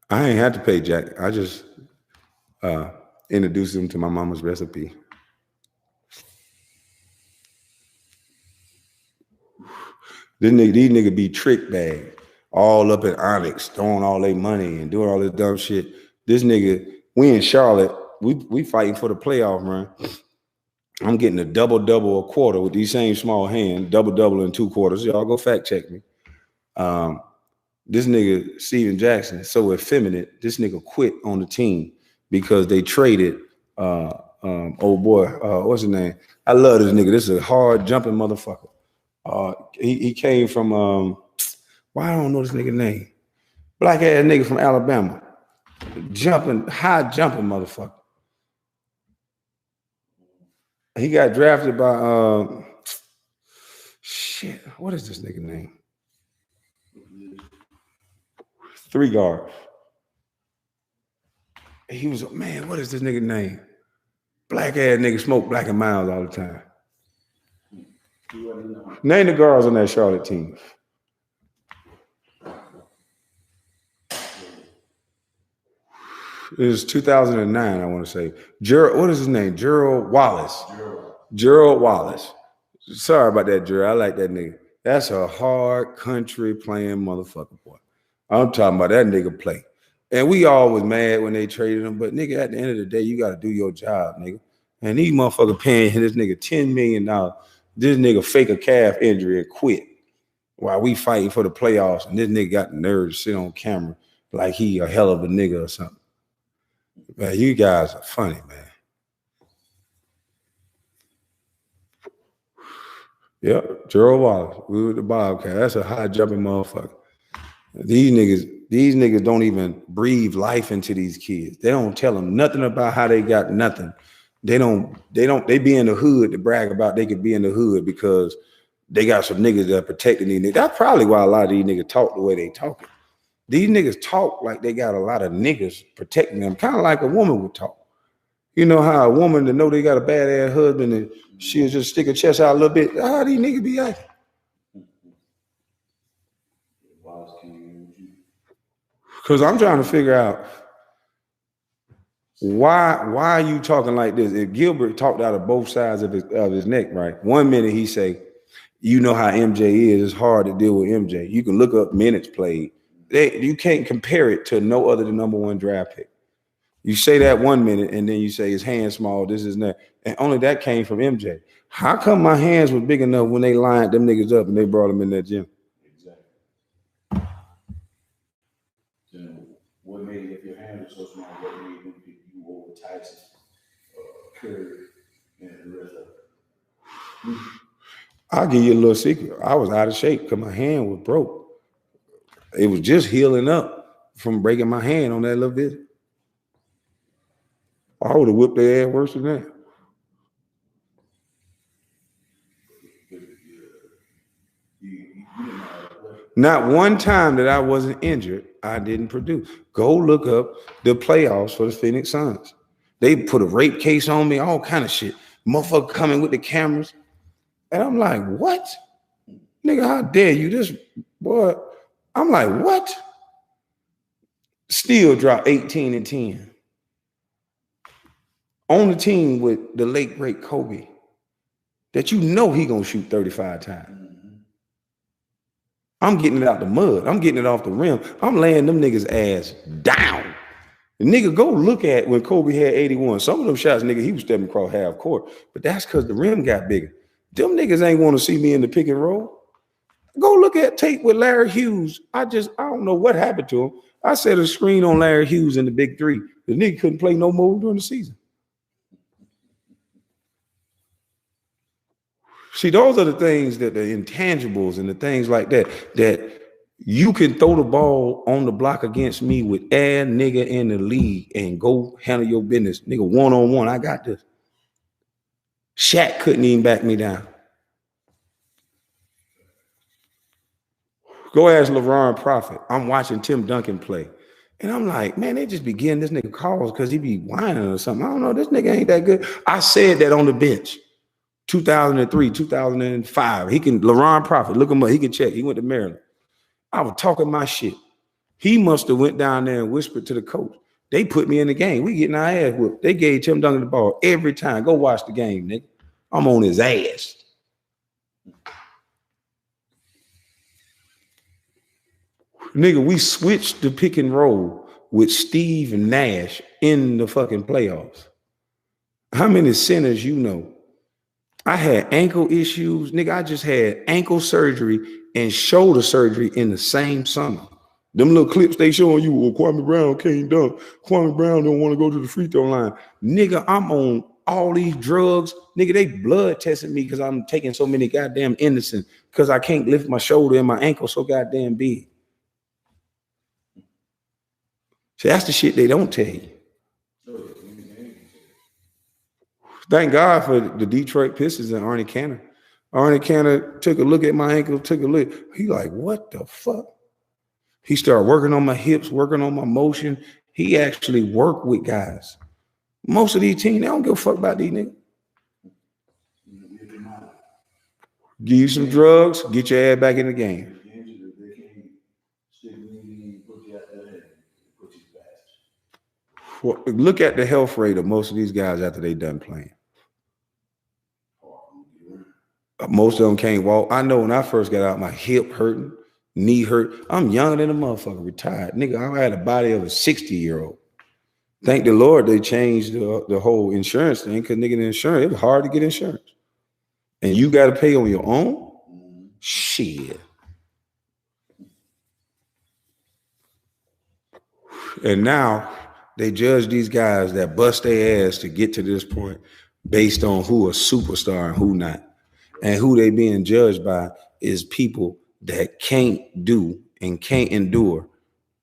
I ain't had to pay Jack. I just introduced him to my mama's recipe. These niggas be trick bag, all up in Onyx, throwing all their money and doing all this dumb shit. This nigga, we in Charlotte, we fighting for the playoff run. I'm getting a double-double a quarter with these same small hands, double-double in 2 quarters. Y'all go fact check me. This nigga, Steven Jackson, so effeminate, this nigga quit on the team because they traded old boy, what's his name? I love this nigga. This is a hard jumping motherfucker. He came from, why I don't know this nigga name. Black ass nigga from Alabama. High jumping motherfucker. He got drafted by, shit, what is this nigga name? 3 guards. He was, man, what is this nigga name? Black ass nigga smoke Black and Miles all the time. Name the guards on that Charlotte team. It was 2009, I want to say. What is his name? Gerald Wallace. Gerald Wallace. Sorry about that, Drew. I like that nigga. That's a hard country playing motherfucker, boy. I'm talking about that nigga play. And we all was mad when they traded him, but nigga, at the end of the day, you got to do your job, nigga. And these motherfucker paying this nigga $10 million. This nigga fake a calf injury and quit while we fighting for the playoffs. And this nigga got the nerve to sit on camera like he a hell of a nigga or something. Man, you guys are funny, man. Yep, Gerald Wallace. We were the Bobcat. That's a high jumping motherfucker. These niggas don't even breathe life into these kids. They don't tell them nothing about how they got nothing. They be in the hood to brag about they could be in the hood because they got some niggas that are protecting these niggas. That's probably why a lot of these niggas talk the way they talking. These niggas talk like they got a lot of niggas protecting them, kind of like a woman would talk. You know how a woman to know they got a badass husband and she'll just stick her chest out a little bit. How these niggas be acting? Because I'm trying to figure out why are you talking like this? If Gilbert talked out of both sides of his neck, right? 1 minute he say, you know how MJ is. It's hard to deal with MJ. You can look up minutes played. You can't compare it to no other than #1 draft pick. You say that 1 minute and then you say his hand small, this is that. And only that came from MJ. How come my hands were big enough when they lined them niggas up and they brought them in that gym? Exactly. So what made it, if your hands were so small, what made them pick you over Tyson, Curry, and the rest of them? I'll give you a little secret. I was out of shape because my hand was broke. It was just healing up from breaking my hand on that little visit. I would have whipped their ass worse than that. Not one time that I wasn't injured, I didn't produce. Go look up the playoffs for the Phoenix Suns. They put a rape case on me, all kind of shit. Motherfucker coming with the cameras. And I'm like, what? Nigga, how dare you? This boy. I'm like, what? Still dropped 18 and 10. On the team with the late great Kobe. That you know he gonna shoot 35 times. I'm getting it out the mud. I'm getting it off the rim. I'm laying them niggas' ass down. The nigga, go look at when Kobe had 81. Some of them shots, nigga, he was stepping across half court. But that's because the rim got bigger. Them niggas ain't want to see me in the pick and roll. Go look at tape with Larry Hughes. I don't know what happened to him. I set a screen on Larry Hughes in the big three. The nigga couldn't play no more during the season. See, those are the things that the intangibles and the things like that you can throw the ball on the block against me with air nigga in the league and go handle your business. Nigga, one-on-one, I got this. Shaq couldn't even back me down. Go ask LeVar Prophet. I'm watching Tim Duncan play. And I'm like, man, they just be getting this nigga calls because he be whining or something. I don't know, this nigga ain't that good. I said that on the bench. 2003, 2005. LeVar Prophet, look him up. He can check. He went to Maryland. I was talking my shit. He must have went down there and whispered to the coach. They put me in the game. We getting our ass whooped. They gave Tim Duncan the ball every time. Go watch the game, nigga. I'm on his ass. Nigga, we switched the pick and roll with Steve Nash in the fucking playoffs. How many centers you know? I had ankle issues. Nigga, I just had ankle surgery and shoulder surgery in the same summer. Them little clips they showing you, well, Kwame Brown can't dunk. Kwame Brown don't want to go to the free throw line. Nigga, I'm on all these drugs. Nigga, they blood testing me because I'm taking so many goddamn innocent because I can't lift my shoulder and my ankle so goddamn big. So that's the shit they don't tell you. Thank God for the Detroit Pistons and Arnie Cantor. Arnie Cantor took a look at my ankle, took a look. He like, what the fuck? He started working on my hips, working on my motion. He actually worked with guys. Most of these teams, they don't give a fuck about these niggas. Give you some drugs, get your ass back in the game. Look at the health rate of most of these guys after they done playing. Most of them can't walk. I know when I first got out, my hip hurting, knee hurt. I'm younger than a motherfucker, retired. Nigga, I had a body of a 60-year-old. Thank the Lord they changed the whole insurance thing, because nigga, the insurance, it was hard to get insurance. And you got to pay on your own? Shit. And now they judge these guys that bust their ass to get to this point based on who a superstar and who not. And who they being judged by is people that can't do and can't endure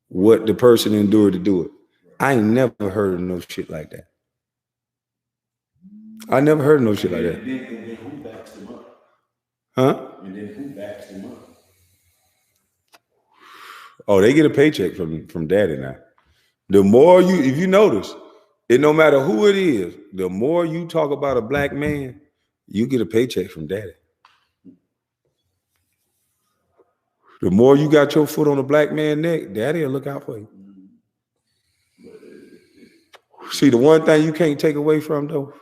what the person endured to do it. I ain't never heard of no shit like that. I never heard of no shit like that. And then who backs them up? Huh? And then who backs them up? Oh, they get a paycheck from daddy now. The more if you notice, it no matter who it is, the more you talk about a black man, you get a paycheck from daddy. The more you got your foot on a black man's neck, daddy will look out for you. See, the one thing you can't take away from though,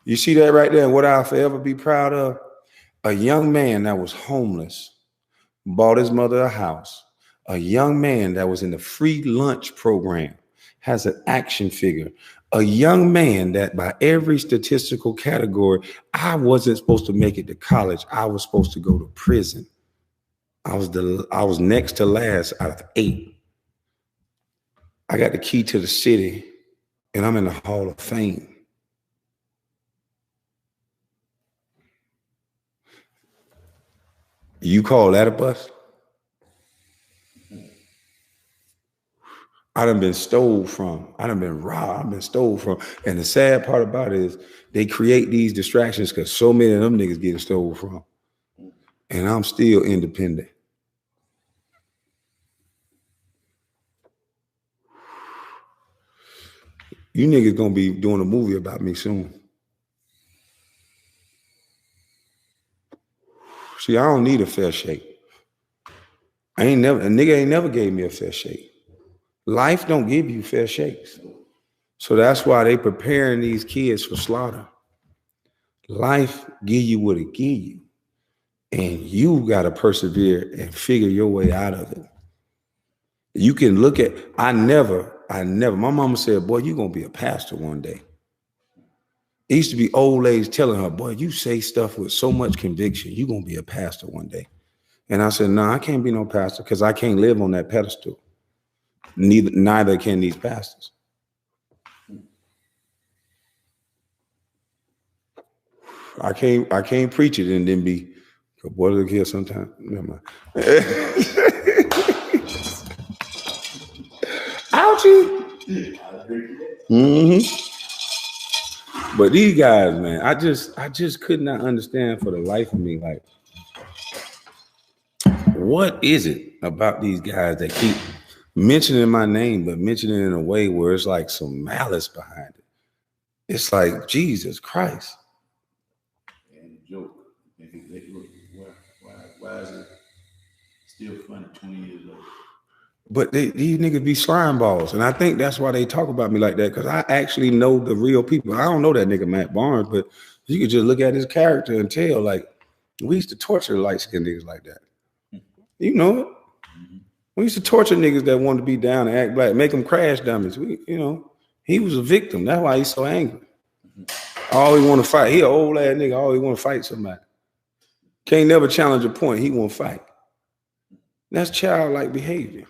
you see that right there, and what I'll forever be proud of, a young man that was homeless, bought his mother a house. A young man that was in the free lunch program has an action figure. A young man that by every statistical category, I wasn't supposed to make it to college. I was supposed to go to prison. I was next to last out of 8. I got the key to the city and I'm in the Hall of Fame. You call that a bust? I done been stole from. I done been robbed. I've been stole from. And the sad part about it is they create these distractions because so many of them niggas getting stole from. And I'm still independent. You niggas gonna be doing a movie about me soon. See, I don't need a fair shake. A nigga ain't never gave me a fair shake. Life don't give you fair shakes. So that's why they preparing these kids for slaughter. Life give you what it give you. And you got to persevere and figure your way out of it. You can look at, I never, my mama said, boy, you're going to be a pastor one day. It used to be old ladies telling her, boy, you say stuff with so much conviction, you're going to be a pastor one day. And I said, no, I can't be no pastor because I can't live on that pedestal. Neither can these pastors. I can't preach it and then be, boy, look here sometime. Never mind. Ouchie. Mm-hmm. But these guys, man, I just could not understand for the life of me, like, what is it about these guys that keep mentioning my name, but mentioning it in a way where it's like some malice behind it? It's like, Jesus Christ. And the joke, why is it still funny 20 years later? But these niggas be slime balls. And I think that's why they talk about me like that, because I actually know the real people. I don't know that nigga Matt Barnes, but you could just look at his character and tell, like, we used to torture light-skinned niggas like that. You know it. Mm-hmm. We used to torture niggas that wanted to be down and act black, make them crash dummies. He was a victim. That's why he's so angry. Mm-hmm. Always want to fight. He an old ass nigga, always want to fight somebody. Can't never challenge a point. He want to fight. That's childlike behavior.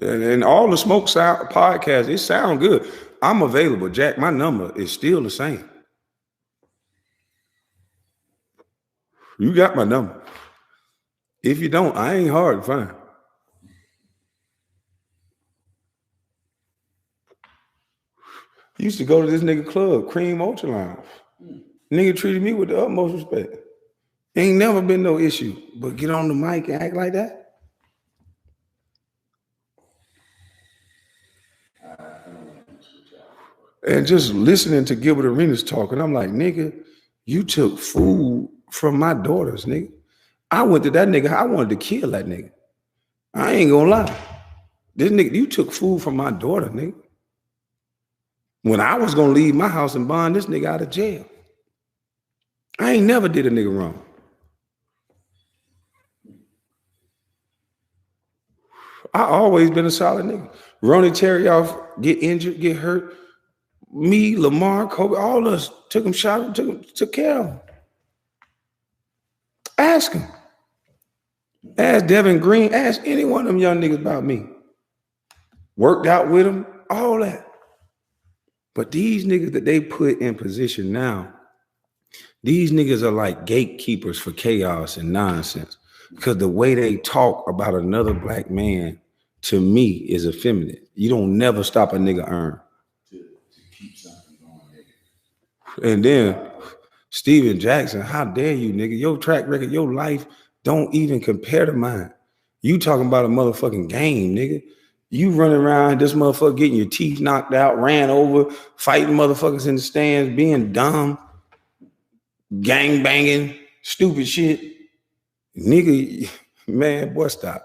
And all the Smoke podcasts, it sound good. I'm available, Jack. My number is still the same. You got my number. If you don't, I ain't hard to find. Used to go to this nigga club, Cream Ultra Lounge. Nigga treated me with the utmost respect. Ain't never been no issue. But get on the mic and act like that? And just listening to Gilbert Arenas talk, and I'm like, nigga, you took food from my daughters, nigga. I went to that nigga, I wanted to kill that nigga. I ain't gonna lie. This nigga, you took food from my daughter, nigga. When I was gonna leave my house and bond this nigga out of jail, I ain't never did a nigga wrong. I always been a solid nigga. Ronnie Terry off, get injured, get hurt. Me, Lamar, Kobe, all of us took him, shot him, took care of him. Ask him. Ask Devin Green. Ask any one of them young niggas about me. Worked out with them, all that. But these niggas that they put in position now, these niggas are like gatekeepers for chaos and nonsense. Because the way they talk about another black man, to me, is effeminate. You don't never stop a nigga earn. To keep something going. And then Steven Jackson, how dare you, nigga? Your track record, your life don't even compare to mine. You talking about a motherfucking game, nigga. You running around this motherfucker getting your teeth knocked out, ran over, fighting motherfuckers in the stands, being dumb, gang banging, stupid shit. Nigga, man, boy, stop.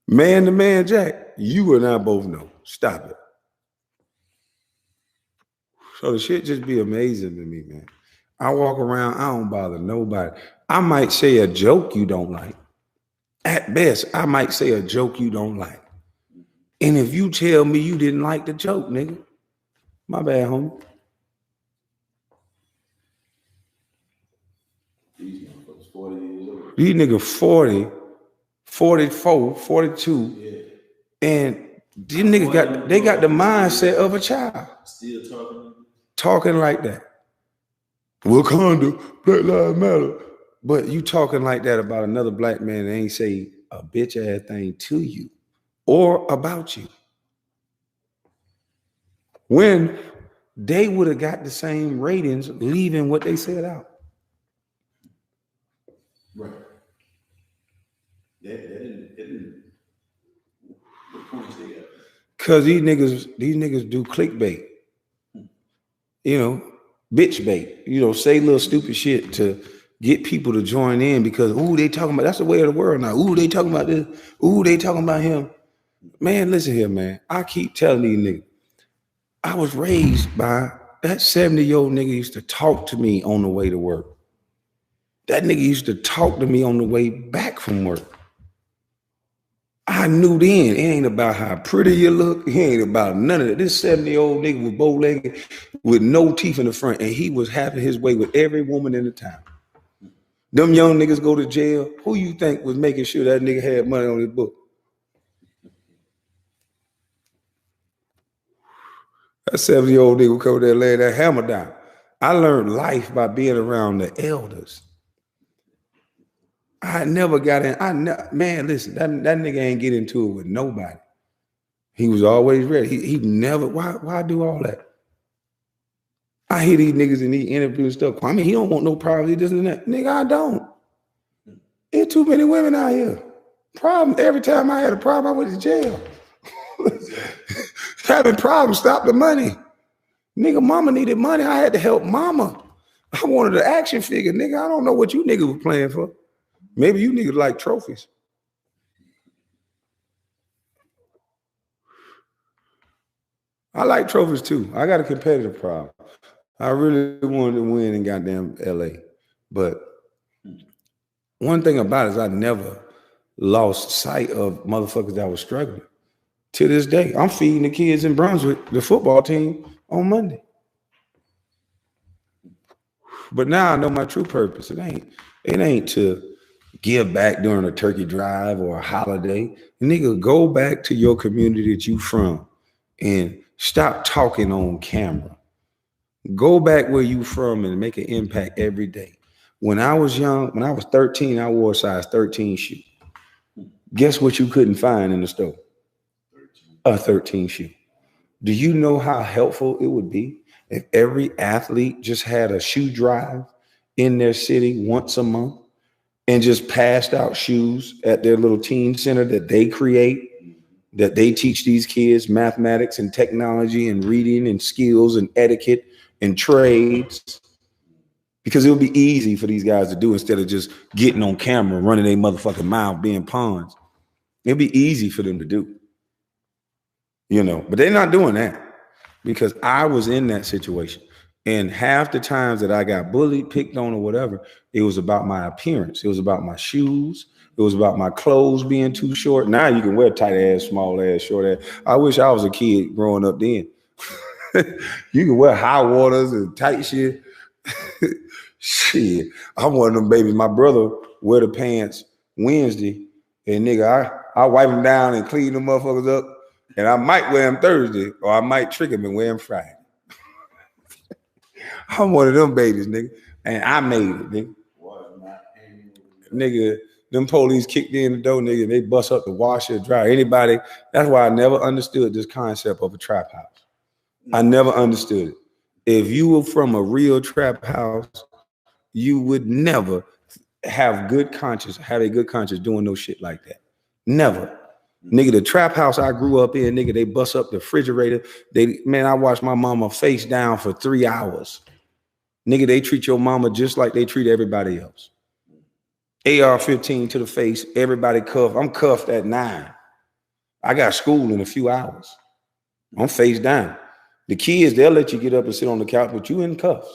Man to man, Jack, you and I both know. Stop it. So the shit just be amazing to me, man. I walk around, I don't bother nobody. I might say a joke you don't like. At best, I might say a joke you don't like. And if you tell me you didn't like the joke, nigga, my bad, homie. These motherfuckers 40 years old. These niggas 40, 44, 42. Yeah. And these niggas got the mindset of a child. Still talking. Talking like that. Wakanda, Black Lives Matter. But you talking like that about another black man that ain't say a bitch ass thing to you or about you. When they would have got the same ratings leaving what they said out. Right. That didn't what points they got? Cause these niggas do clickbait. You know, bitch bait. You know, say little stupid shit to get people to join in because they talking about, that's the way of the world now. They talking about this. They talking about him. Man, listen here, man. I keep telling these niggas, I was raised by that 70-year-old nigga used to talk to me on the way to work. That nigga used to talk to me on the way back from work. I knew then it ain't about how pretty you look. It ain't about none of that. This 70-year-old nigga was bow-legged with no teeth in the front, and he was having his way with every woman in the town. Them young niggas go to jail. Who you think was making sure that nigga had money on his book? That 70-year-old nigga would come there and lay that hammer down. I learned life by being around the elders. I never got in. Man, listen, that nigga ain't get into it with nobody. He was always ready. He never, why do all that? I hear these niggas in these interviews and stuff. I mean, he don't want no privacy, this and that. Nigga, I don't. There's too many women out here. Problem, every time I had a problem, I went to jail. Having problems, stop the money. Nigga, mama needed money. I had to help mama. I wanted an action figure. Nigga, I don't know what you niggas were playing for. Maybe you niggas like trophies. I like trophies too. I got a competitive problem. I really wanted to win in goddamn LA. But one thing about it is I never lost sight of motherfuckers that was struggling. To this day, I'm feeding the kids in Brunswick, the football team, on Monday. But now I know my true purpose. It ain't to give back during a turkey drive or a holiday. Nigga, go back to your community that you from and stop talking on camera. Go back where you from and make an impact every day. When I was young, when I was 13, I wore a size 13 shoe. Guess what you couldn't find in the store? A 13 shoe. Do you know how helpful it would be if every athlete just had a shoe drive in their city once a month and just passed out shoes at their little teen center that they create, that they teach these kids mathematics and technology and reading and skills and etiquette and trades? Because it would be easy for these guys to do instead of just getting on camera, running their motherfucking mouth, being pawns. It'd be easy for them to do. You know, but they're not doing that. because I was in that situation. And half the times that I got bullied, picked on, or whatever, it was about my appearance. It was about my shoes. It was about my clothes being too short. Now you can wear tight ass, small ass, short ass. I wish I was a kid growing up then. You can wear high waters and tight shit. Shit, I'm one of them babies. My brother wear the pants Wednesday, and nigga, I wipe them down and clean them motherfuckers up, and I might wear them Thursday, or I might trick him and wear them Friday. I'm one of them babies, nigga, and I made it, nigga. Nigga, them police kicked in the door, nigga. They bust up the washer, dryer, anybody. That's why I never understood this concept of a trap house. I never understood it. If you were from a real trap house, you would never have a good conscience doing no shit like that. Never. Nigga, the trap house I grew up in, nigga, they bust up the refrigerator. I watched my mama face down for 3 hours. Nigga, they treat your mama just like they treat everybody else. AR-15 to the face, everybody cuffed. I'm cuffed at 9. I got school in a few hours. I'm face down. The kids, they'll let you get up and sit on the couch, but you in cuffs.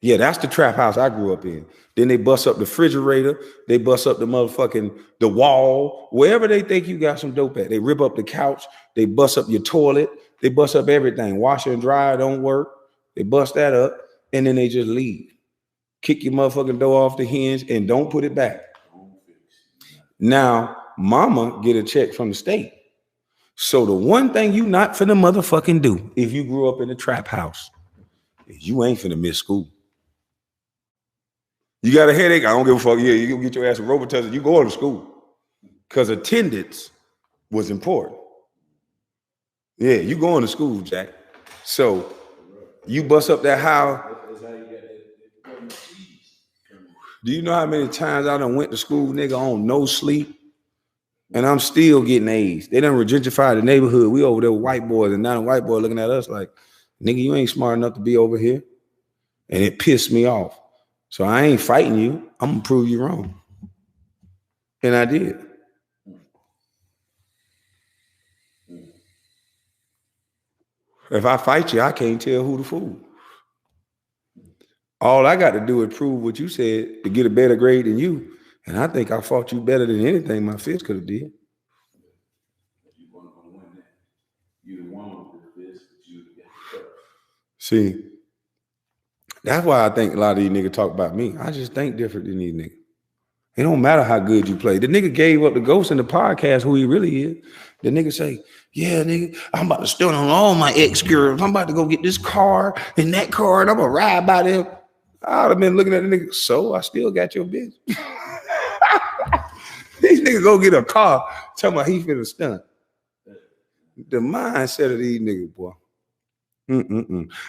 Yeah, that's the trap house I grew up in. Then they bust up the refrigerator. They bust up the wall. Wherever they think you got some dope at. They rip up the couch. They bust up your toilet. They bust up everything. Washer and dryer don't work. They bust that up, and then they just leave. Kick your motherfucking door off the hinge and don't put it back. Now, mama get a check from the state. So the one thing you not finna motherfucking do if you grew up in a trap house is you ain't finna miss school. You got a headache? I don't give a fuck. Yeah, you go get your ass a Robitussin. You going to school. Because attendance was important. Yeah, you going to school, Jack. So you bust up that house. Do you know how many times I done went to school, nigga, on no sleep? And I'm still getting A's. They done gentrified the neighborhood. We over there with white boys, and now the white boy looking at us like, nigga, you ain't smart enough to be over here. And it pissed me off. So I ain't fighting you. I'm gonna prove you wrong. And I did. If I fight you, I can't tell who the fool. All I got to do is prove what you said to get a better grade than you. And I think I fought you better than anything my fist could have did. See, that's why I think a lot of these niggas talk about me. I just think different than these niggas. It don't matter how good you play. The nigga gave up the ghost in the podcast who he really is. The nigga say, yeah, nigga, I'm about to steal on all my ex-girls. I'm about to go get this car and that car, and I'm going to ride by them. I'd have been looking at the nigga, so I still got your bitch. These niggas go get a car, talking about he finna stunt. The mindset of these niggas, boy.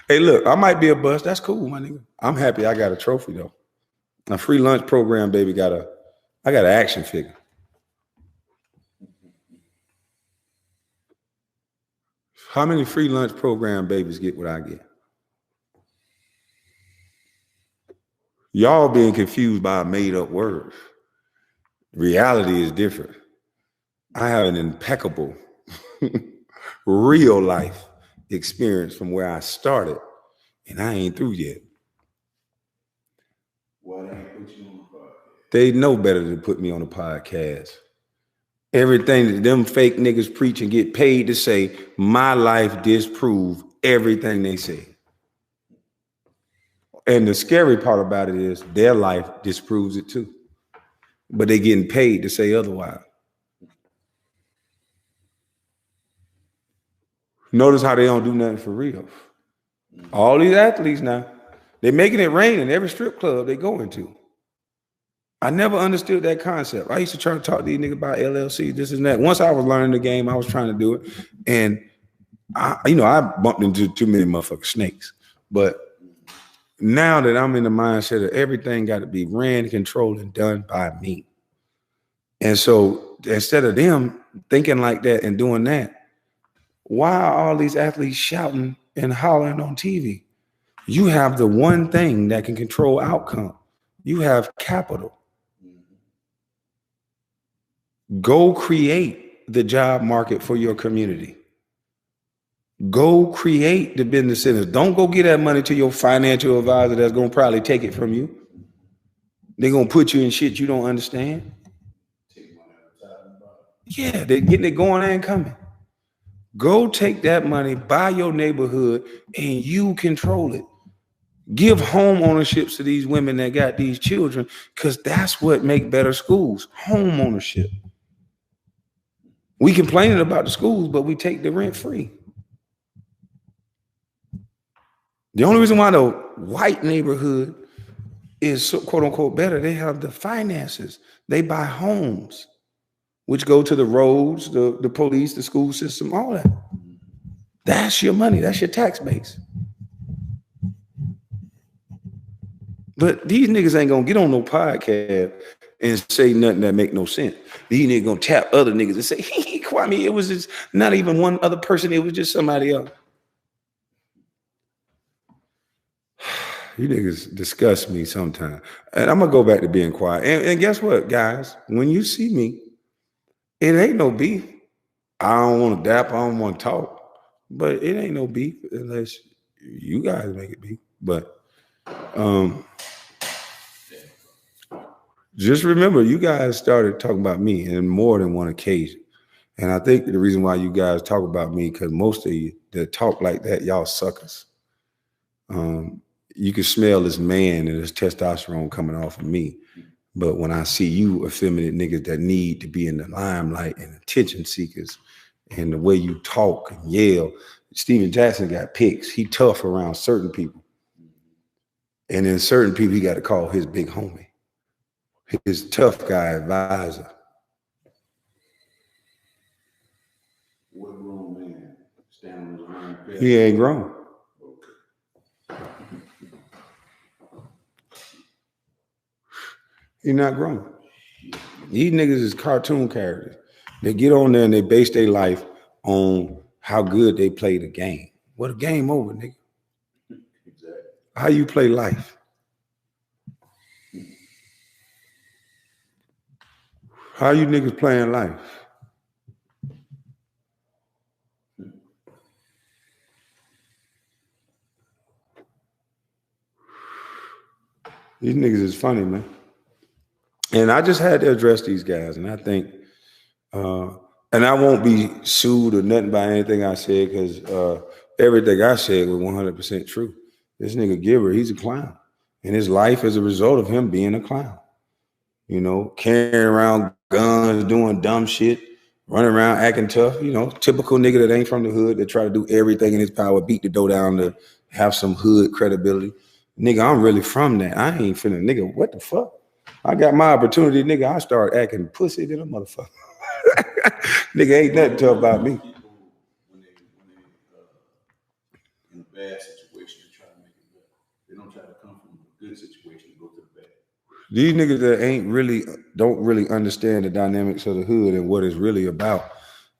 Hey, look, I might be a bust. That's cool, my nigga. I'm happy I got a trophy, though. A free lunch program, baby, I got an action figure. How many free lunch program babies get what I get? Y'all being confused by a made-up word. Reality is different. I have an impeccable real life experience from where I started, and I ain't through yet. Why they ain't put you on the podcast? They know better than to put me on a podcast. Everything that them fake niggas preach and get paid to say, my life disprove everything they say. And the scary part about it is their life disproves it too. But they getting paid to say otherwise. Notice how they don't do nothing for real. All these athletes now, they're making it rain in every strip club they go into. I never understood that concept. I used to try to talk to these niggas about LLC, this and that. Once I was learning the game, I was trying to do it. And I bumped into too many motherfucking snakes. But now that I'm in the mindset of everything got to be ran, controlled, and done by me. And so instead of them thinking like that and doing that, why are all these athletes shouting and hollering on TV? You have the one thing that can control outcome. You have capital. Go create the job market for your community. Go create the business centers. Don't go get that money to your financial advisor that's going to probably take it from you. They're going to put you in shit you don't understand. Yeah, they're getting it going and coming. Go take that money, buy your neighborhood, and you control it. Give home ownership to these women that got these children, because that's what make better schools. Home ownership. We complaining about the schools, but we take the rent free. The only reason why the white neighborhood is so, quote unquote better, they have the finances. They buy homes, which go to the roads, the police, the school system, all that. That's your money. That's your tax base. But these niggas ain't gonna get on no podcast and say nothing that make no sense. These niggas gonna tap other niggas and say, Kwame, it was just not even one other person. It was just somebody else. You niggas disgust me sometimes. And I'm gonna go back to being quiet. And guess what, guys? When you see me, it ain't no beef. I don't want to dap. I don't want to talk. But it ain't no beef unless you guys make it beef. But just remember, you guys started talking about me in more than one occasion. And I think the reason why you guys talk about me, because most of you that talk like that, y'all suckers. You can smell this man and this testosterone coming off of me. But when I see you effeminate niggas that need to be in the limelight and attention seekers, and the way you talk and yell, Steven Jackson got picks. He tough around certain people. And then certain people he got to call his big homie, his tough guy advisor. What grown man standing around? He ain't grown. He's not grown. These niggas is cartoon characters. They get on there and they base their life on how good they play the game. What a game over, nigga. Exactly. How you play life? How you niggas playing life? These niggas is funny, man. And I just had to address these guys. And I think, and I won't be sued or nothing by anything I said, because everything I said was 100% true. This nigga Gilbert, he's a clown. And his life is a result of him being a clown. You know, carrying around guns, doing dumb shit, running around acting tough. You know, typical nigga that ain't from the hood, that try to do everything in his power, beat the dough down to have some hood credibility. Nigga, I'm really from that. I ain't finna, nigga, what the fuck? I got my opportunity, nigga. I start acting pussy than a motherfucker. Nigga, ain't nothing tough about me. When they in a bad situation, they try to make it better. They don't try to come from a good situation and go to the bad. These niggas that don't really understand the dynamics of the hood and what it's really about.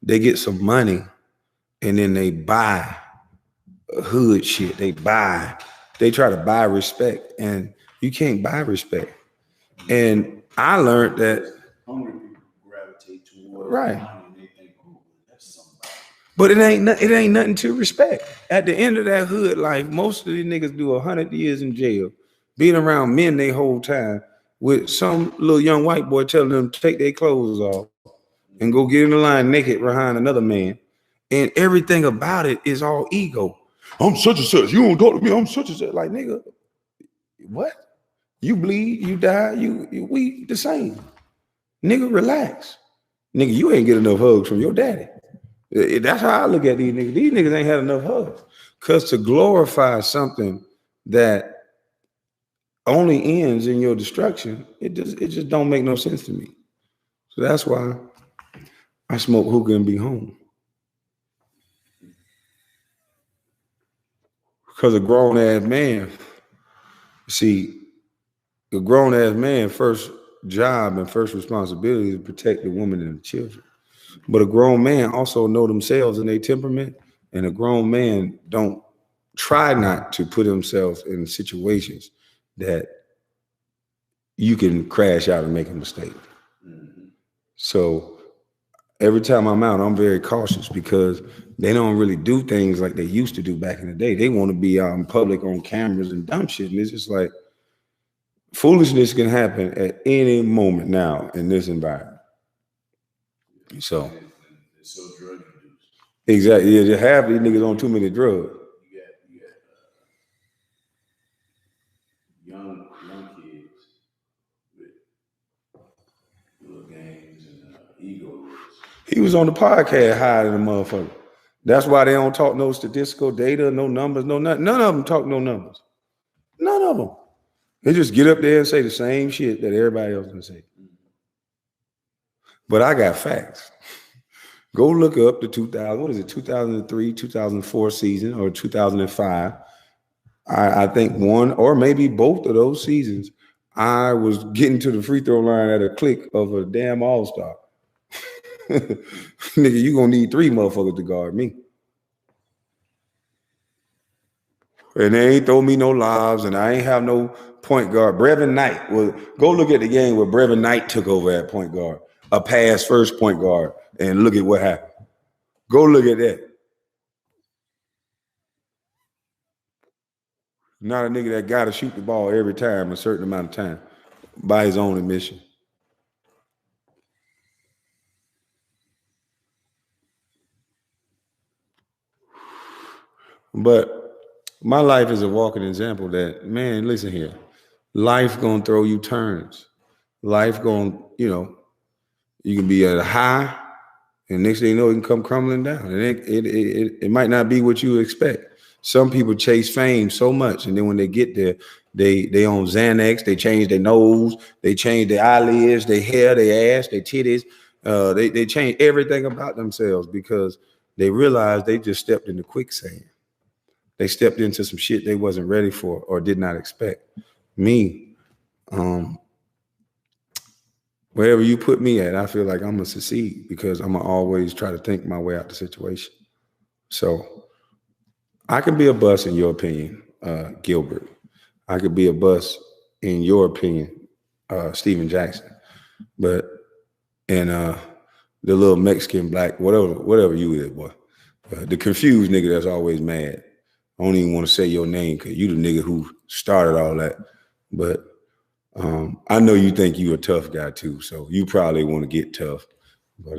They get some money and then they buy hood shit. They try to buy respect, and you can't buy respect. And I learned that hungry people gravitate toward right. money and they think, oh, that's somebody. But it ain't nothing to respect. At the end of that hood life, most of these niggas do 100 years in jail, being around men they whole time, with some little young white boy telling them to take their clothes off and go get in the line naked behind another man. And everything about it is all ego. I'm such and such. You don't talk to me. I'm such and such. Like, nigga, what? You bleed, you die, we the same. Nigga, relax. Nigga, you ain't get enough hugs from your daddy. That's how I look at these niggas. These niggas ain't had enough hugs. Because to glorify something that only ends in your destruction, it just don't make no sense to me. So that's why I smoke hookah and be home. Because a grown-ass man, see, a grown-ass man, first job and first responsibility is to protect the woman and the children. But a grown man also know themselves and their temperament, and a grown man don't try not to put himself in situations that you can crash out and make a mistake. Mm-hmm. So every time I'm out, I'm very cautious, because they don't really do things like they used to do back in the day. They want to be out in public on cameras and dumb shit. And it's just like foolishness can happen at any moment now in this environment. So it's so drug induced. Exactly. Yeah, half these niggas on too many drugs. You got young kids with little games and egos. He was on the podcast higher than a motherfucker. That's why they don't talk no statistical data, no numbers, no nothing. None of them talk no numbers. None of them. They just get up there and say the same shit that everybody else can say. But I got facts. Go look up the 2003, 2004 season or 2005. I think one or maybe both of those seasons, I was getting to the free throw line at a click of a damn all-star. Nigga, you gonna need 3 motherfuckers to guard me. And they ain't throw me no lobs, and I ain't have no point guard. Brevin Knight, go look at the game where Brevin Knight took over at point guard, a pass first point guard, and look at what happened. Go look at that. Not a nigga that got to shoot the ball every time a certain amount of time by his own admission. But my life is a walking example that, man, listen here. Life gonna throw you turns. Life gonna, you can be at a high, and next thing you know, it can come crumbling down. And it might not be what you expect. Some people chase fame so much, and then when they get there, they on Xanax, they change their nose, they change their eyelids, their hair, their ass, their titties. They change everything about themselves because they realize they just stepped into quicksand. They stepped into some shit they wasn't ready for or did not expect. Me, wherever you put me at, I feel like I'm gonna succeed because I'm gonna always try to think my way out the situation. So I can be a bust in your opinion, Gilbert. I could be a bust in your opinion, Steven Jackson. But and the little Mexican black, whatever you is, boy. The confused nigga that's always mad. I don't even want to say your name because you the nigga who started all that. But I know you think you a tough guy too, so you probably want to get tough. But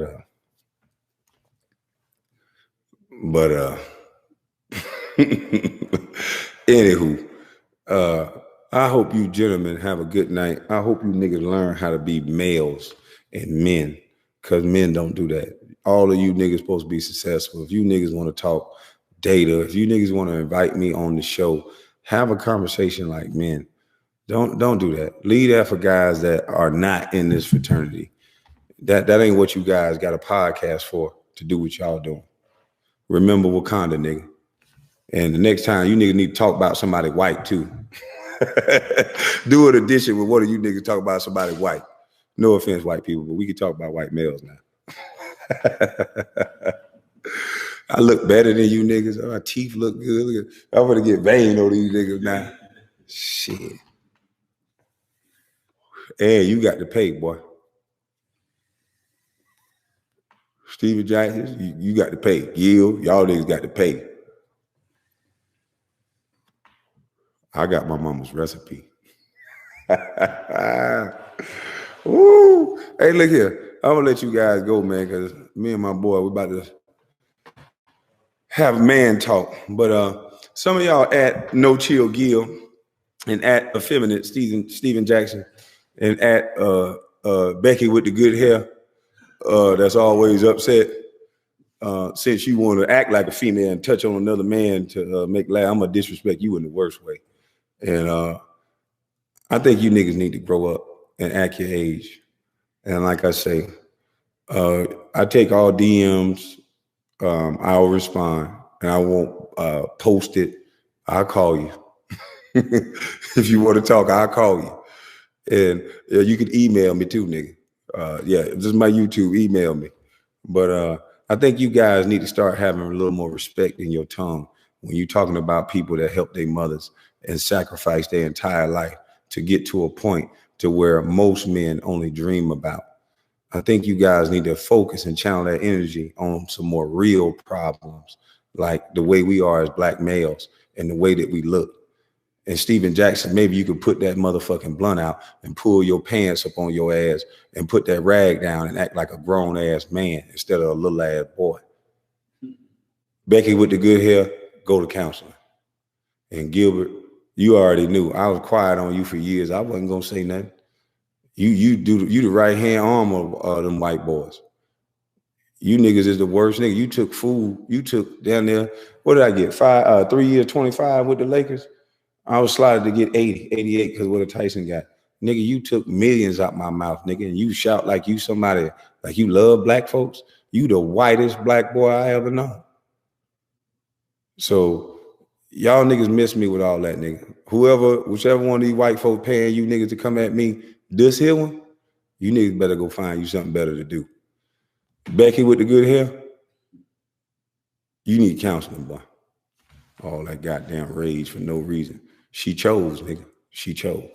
anywho, I hope you gentlemen have a good night. I hope you niggas learn how to be males and men, because men don't do that. All of you niggas supposed to be successful. If you niggas want to talk data, if you niggas want to invite me on the show, have a conversation like men. Don't do that. Leave that for guys that are not in this fraternity. That ain't what you guys got a podcast for, to do what y'all doing. Remember Wakanda, nigga. And the next time you niggas need to talk about somebody white too. Do an edition with one of you niggas talk about somebody white. No offense, white people, but we can talk about white males now. I look better than you niggas. My teeth look good. I'm gonna get vain over these niggas now. Shit. Hey, you got to pay, boy. Steven Jackson, you got to pay. Gil, y'all niggas got to pay. I got my mama's recipe. Ooh. Hey, look here. I'm gonna let you guys go, man, because me and my boy, we're about to have man talk. But some of y'all at nochillgill and at effeminate Steven Jackson and at Becky with the good hair that's always upset since you want to act like a female and touch on another man to make laugh. I'm gonna disrespect you in the worst way. And I think you niggas need to grow up and act your age. And like I say, I take all DMs. I'll respond, and I won't post it. I'll call you. If you want to talk, I'll call you. And you can email me too, nigga. This is my YouTube. Email me. But I think you guys need to start having a little more respect in your tongue when you're talking about people that help their mothers and sacrifice their entire life to get to a point to where most men only dream about. I think you guys need to focus and channel that energy on some more real problems, like the way we are as black males and the way that we look. And Steven Jackson, maybe you could put that motherfucking blunt out and pull your pants up on your ass and put that rag down and act like a grown ass man instead of a little ass boy. Becky with the good hair, go to counseling. And Gilbert, you already knew. I was quiet on you for years. I wasn't gonna say nothing. You the right hand arm of them white boys. You niggas is the worst nigga. You took food. You took down there. What did I get? 3 years, 25 with the Lakers. I was slotted to get 80, 88 because what a Tyson got. Nigga, you took millions out my mouth, nigga, and you shout like you somebody, like you love black folks. You the whitest black boy I ever know. So y'all niggas miss me with all that, nigga. Whichever one of these white folk paying you niggas to come at me, this here one, you niggas better go find you something better to do. Becky with the good hair, you need counseling, boy. All that goddamn rage for no reason. She chose, nigga. She chose.